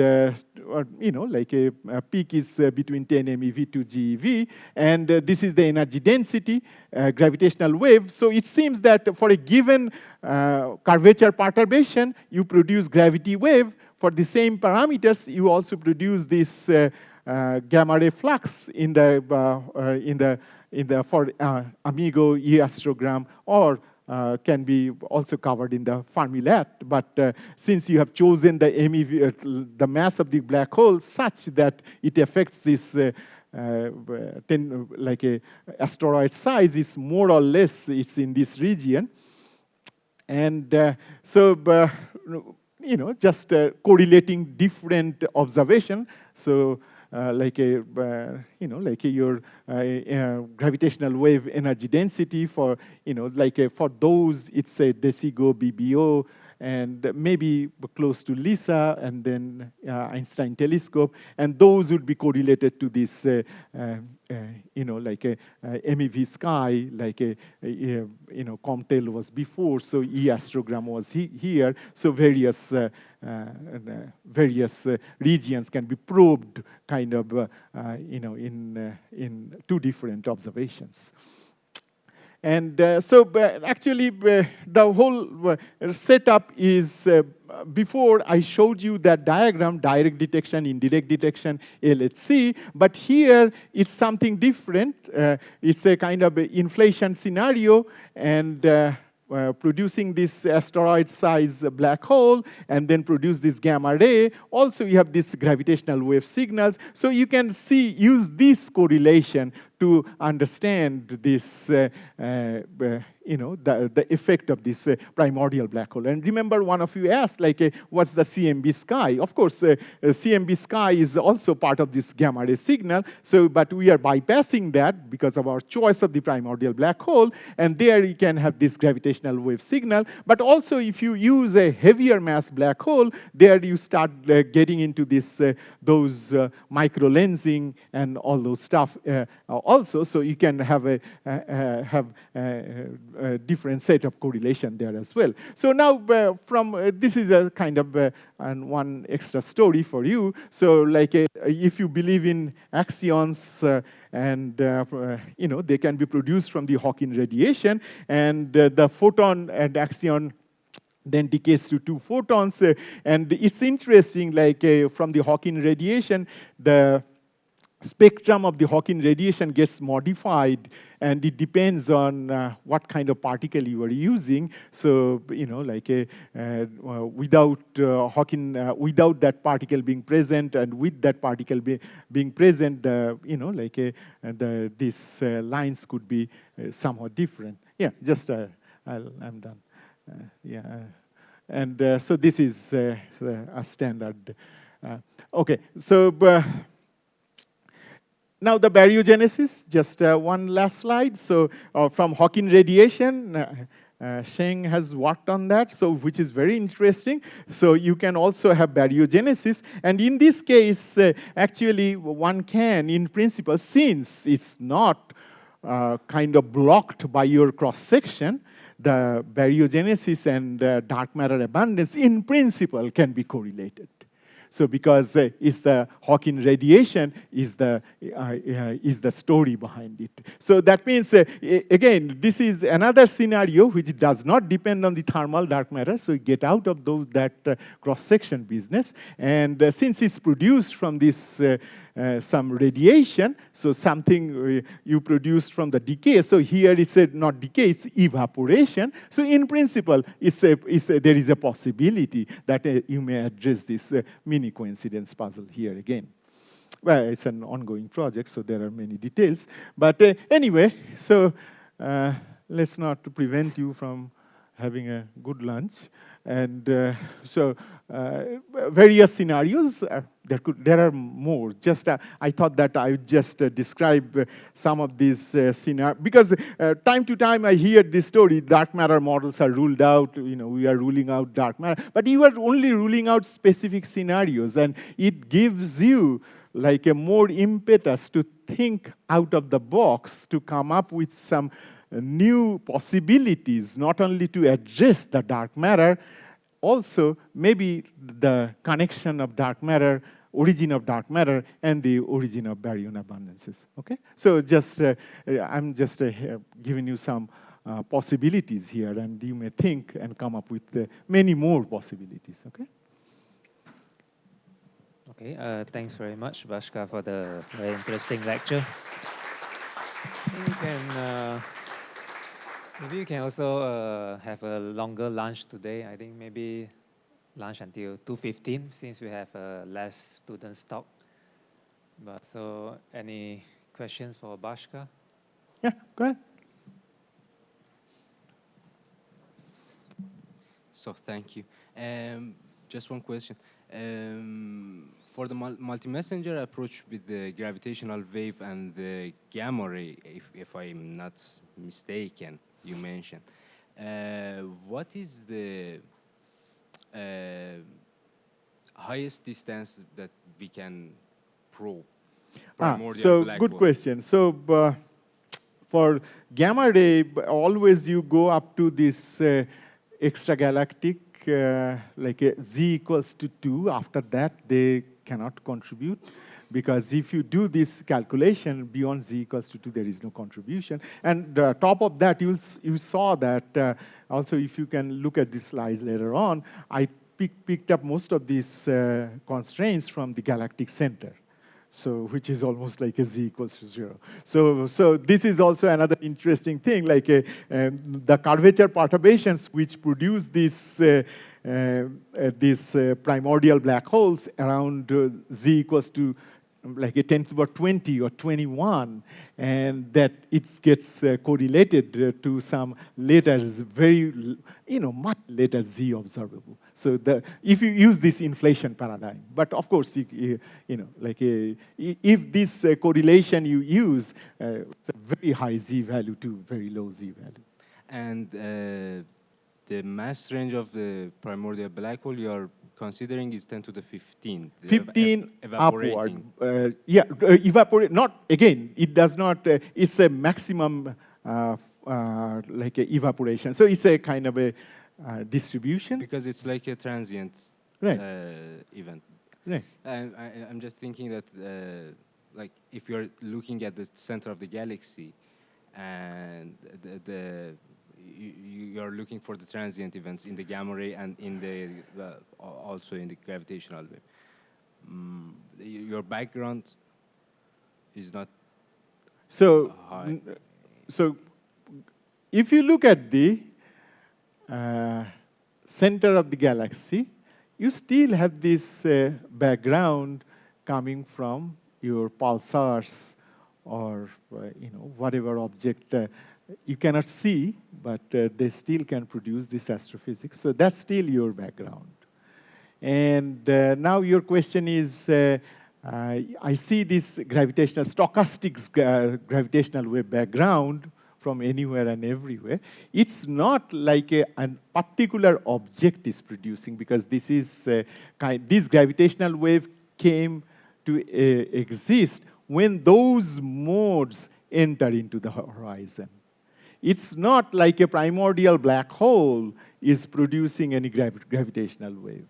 like a peak is between 10 MeV to GeV, and this is the energy density, gravitational wave. So it seems that for a given curvature perturbation, you produce gravity wave. For the same parameters, you also produce this gamma ray flux in the for Amigo E astrogram, or can be also covered in the Fermi-LAT. But since you have chosen the MEV, the mass of the black hole such that it affects this like a asteroid size is more or less it's in this region. And so, just correlating different observation. So like a, like your gravitational wave energy density for, like for those, it's a Desigo, BBO, and maybe close to LISA, and then Einstein telescope, and those would be correlated to this, like a MEV sky, like COMTEL was before, so E astrogram was here, so various regions can be probed, kind of, in two different observations. And so actually, the whole setup is, before I showed you that diagram, direct detection, indirect detection, LHC, but here it's something different. It's a kind of inflation scenario, and producing this asteroid-size black hole, and then produce this gamma ray. Also, you have this gravitational wave signals. So you can use this correlation to understand this, the effect of this primordial black hole. And remember, one of you asked, like, what's the CMB sky? Of course, CMB sky is also part of this gamma ray signal. So, but we are bypassing that because of our choice of the primordial black hole. And there you can have this gravitational wave signal. But also, if you use a heavier mass black hole, there you start getting into this, those micro lensing and all those stuff. Also, so you can have a different set of correlation there as well. So now, this is a kind of and one extra story for you. So, like, if you believe in axions, and they can be produced from the Hawking radiation, and the photon and axion then decays to 2 photons, and it's interesting, like from the Hawking radiation, the spectrum of the Hawking radiation gets modified, and it depends on what kind of particle you are using. So, like without Hawking, without that particle being present, and with that particle being present, like these lines could be somewhat different. Yeah, just I'm done. And so this is a standard. Okay, so. Now the baryogenesis, just one last slide. So from Hawking radiation, Sheng has worked on that, so which is very interesting. So you can also have baryogenesis, and in this case, actually one can, in principle, since it's not kind of blocked by your cross section, the baryogenesis and dark matter abundance, in principle, can be correlated. So because it's the Hawking radiation is the story behind it. So that means, again, this is another scenario which does not depend on the thermal dark matter. So you get out of that cross-section business. And since it's produced from this some radiation, so something you produced from the decay. So here it's not decay, it's evaporation. So in principle, there is a possibility that you may address this mini coincidence puzzle here again. Well, it's an ongoing project, so there are many details. But anyway, so let's not prevent you from having a good lunch. And so various scenarios, there are more. Just I thought that I would just describe some of these scenarios, because time to time I hear this story, dark matter models are ruled out, we are ruling out dark matter, but you are only ruling out specific scenarios, and it gives you like a more impetus to think out of the box, to come up with some new possibilities, not only to address the dark matter, also maybe the connection of dark matter, origin of dark matter, and the origin of baryon abundances. Okay, so just I'm just giving you some possibilities here, and you may think and come up with many more possibilities. Okay.
Okay, thanks very much, Bhaskar, for the very interesting lecture. Maybe you can also have a longer lunch today. I think maybe lunch until 2:15, since we have less student stock. But so, any questions for Bhaskar?
Yeah, go ahead.
So thank you. Just one question. For the multi-messenger approach with the gravitational wave and the gamma ray, if I'm not mistaken, you mentioned, what is the highest distance that we can probe?
So good question. So for gamma ray, always you go up to this extragalactic, like a z equals to 2. After that, they cannot contribute, because if you do this calculation beyond z equals to 2, there is no contribution. And top of that, you saw that also, if you can look at the slides later on, I picked up most of these constraints from the galactic center. So, which is almost like a z equals to 0. So this is also another interesting thing, like the curvature perturbations which produce this primordial black holes around z equals to like a 10 to the power 20 or 21, and that it gets correlated to some later, very, much later z observable. So if you use this inflation paradigm, but of course, if this correlation you use, it's a very high z value to very low z value.
And the mass range of the primordial black hole you are considering is 10 to the 15.
15
evaporating.
Upward. Evaporate. Not, again, it does not, it's a maximum like a evaporation. So it's a kind of a distribution.
Because it's like a transient event.
Right.
I'm just thinking that, like, if you're looking at the center of the galaxy, and you're looking for the transient events in the gamma ray and in the also in the gravitational wave. Your background is not high.
So if you look at the center of the galaxy, you still have this background coming from your pulsars or whatever object you cannot see, but they still can produce this astrophysics. So that's still your background. And now your question is, I see this gravitational, stochastic gravitational wave background from anywhere and everywhere. It's not like a particular object is producing, because this is this gravitational wave came to exist when those modes enter into the horizon. It's not like a primordial black hole is producing any gravitational wave.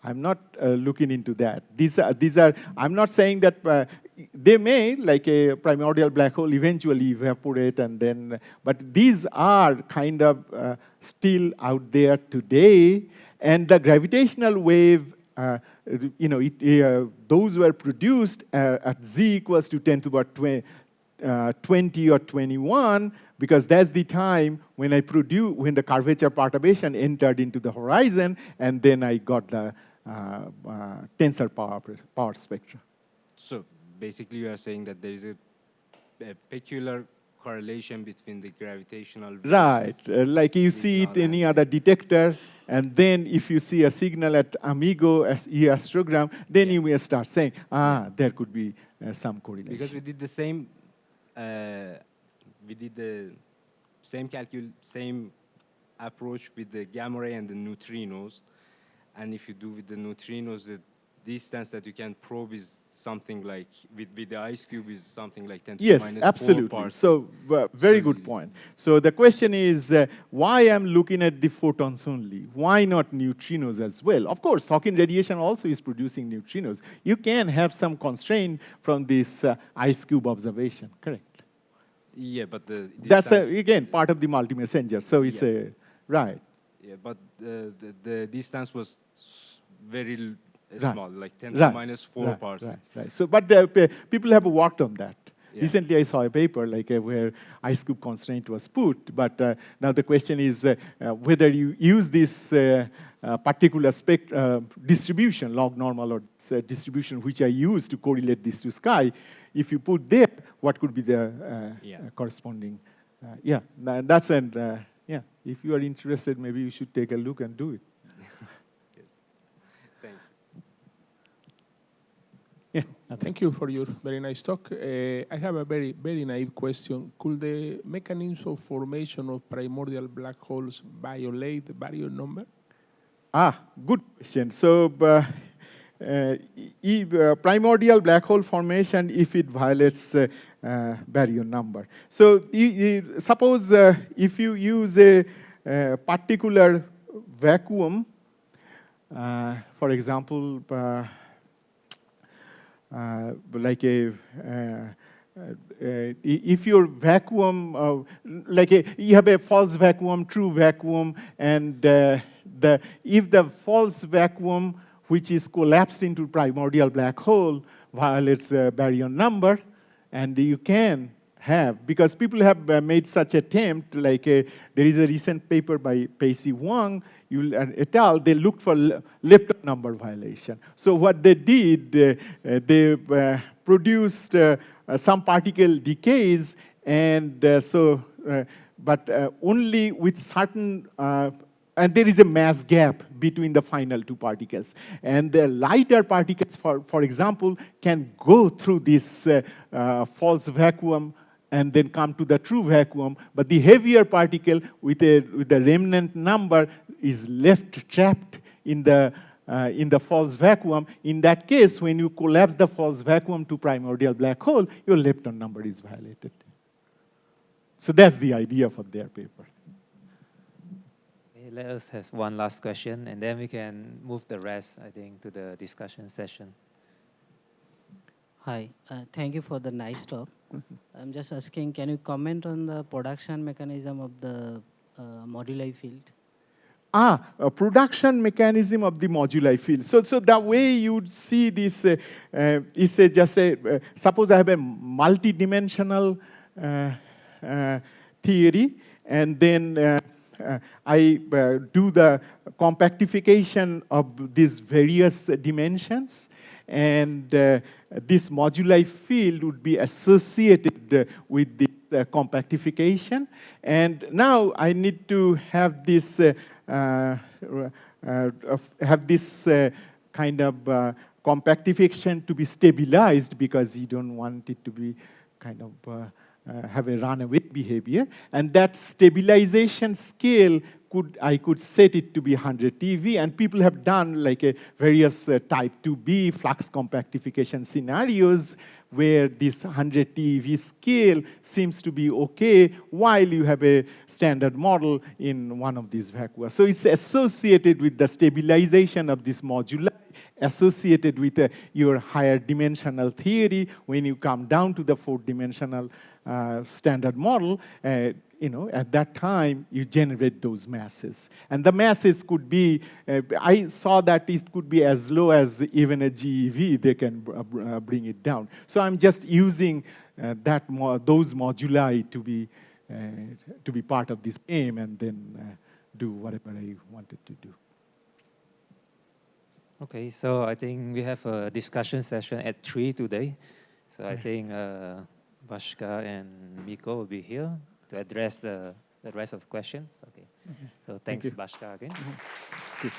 I'm not looking into that. These are. I'm not saying that they may, like a primordial black hole, eventually evaporate and then. But these are kind of still out there today, and the gravitational wave. Those were produced at z equals to 10 to the power 20 or 21, because that's the time when when the curvature perturbation entered into the horizon, and then I got the tensor power spectra.
So basically, you are saying that there is a peculiar correlation between the gravitational
Right, like you see it
signal
in any
and
other detector, and then if you see a signal at Amigo as histogram, then
Yeah.
you may start saying,
Yeah.
there could be some correlation.
because we did the same, we did the same approach with the gamma ray and the neutrinos, and if you do with the neutrinos, the distance that you can probe is something like with the ice cube is something like 10 to the
Yes,
minus 4
absolutely.
parsec.
So, very
So
good
you-
point. So the question is, why I'm looking at the photons only? Why not neutrinos as well? Of course, Hawking radiation also is producing neutrinos. You can have some constraint from this ice cube observation, correct?
Yeah, but the
That's,
distance,
again, part of the multi-messenger. So it's
Yeah.
right.
yeah, but the distance was very
Right.
small, like 10 to the
Right,
minus 4
right,
parsec.
right. So, but the, people have worked on that.
Yeah.
Recently, I saw a paper like where ice cube constraint was put, but now the question is whether you use this particular distribution, log normal or distribution, which I use to correlate this to sky. If you put there, what could be the corresponding? Yeah, that's an yeah. If you are interested, maybe you should take a look and do it.
Yes. Thank you.
Thank you for your very nice talk. I have a very, very naive question. Could the mechanism of formation of primordial black holes violate the baryon number?
Good question. So, primordial black hole formation, if it violates baryon number. So, suppose if you use a particular vacuum, for example, like if your vacuum, you have a false vacuum, true vacuum, and if the false vacuum, which is collapsed into primordial black hole, violates baryon number, and you can have, because people have made such attempt, like there is a recent paper by Pacey Wang et al., they looked for lepton number violation. So what they did, they produced some particle decays, and but only with certain, and there is a mass gap between the final two particles. And the lighter particles, for example, can go through this false vacuum and then come to the true vacuum, but the heavier particle with a remnant number is left trapped in the false vacuum. In that case, when you collapse the false vacuum to primordial black hole, your lepton number is violated. So that's the idea for their paper.
Okay, let us have one last question, and then we can move the rest, I think, to the discussion session.
Hi, thank you for the nice talk. I'm just asking, can you comment on the production mechanism of the moduli field?
A production mechanism of the moduli field. So the way you would see this is just a, suppose I have a multi-dimensional theory, and then I do the compactification of these various dimensions, and this moduli field would be associated with this compactification. And now I need to have this kind of compactification to be stabilized, because you don't want it to be kind of have a runaway behavior. And that stabilization scale, I could set it to be 100 TeV, and people have done like a various type 2B flux compactification scenarios where this 100 TeV scale seems to be okay while you have a standard model in one of these vacua. So it's associated with the stabilization of this moduli, associated with your higher dimensional theory. When you come down to the 4-dimensional standard model, at that time, you generate those masses. And the masses could be, I saw that it could be as low as even a GeV, they can bring it down. So I'm just using those moduli to be part of this game, and then do whatever I wanted to do.
Okay, so I think we have a discussion session at 3 today. So I think Bhaskar and Miko will be here to address the rest of the questions. Okay. So thanks,
you.
Bhaskar, again.
Thank you.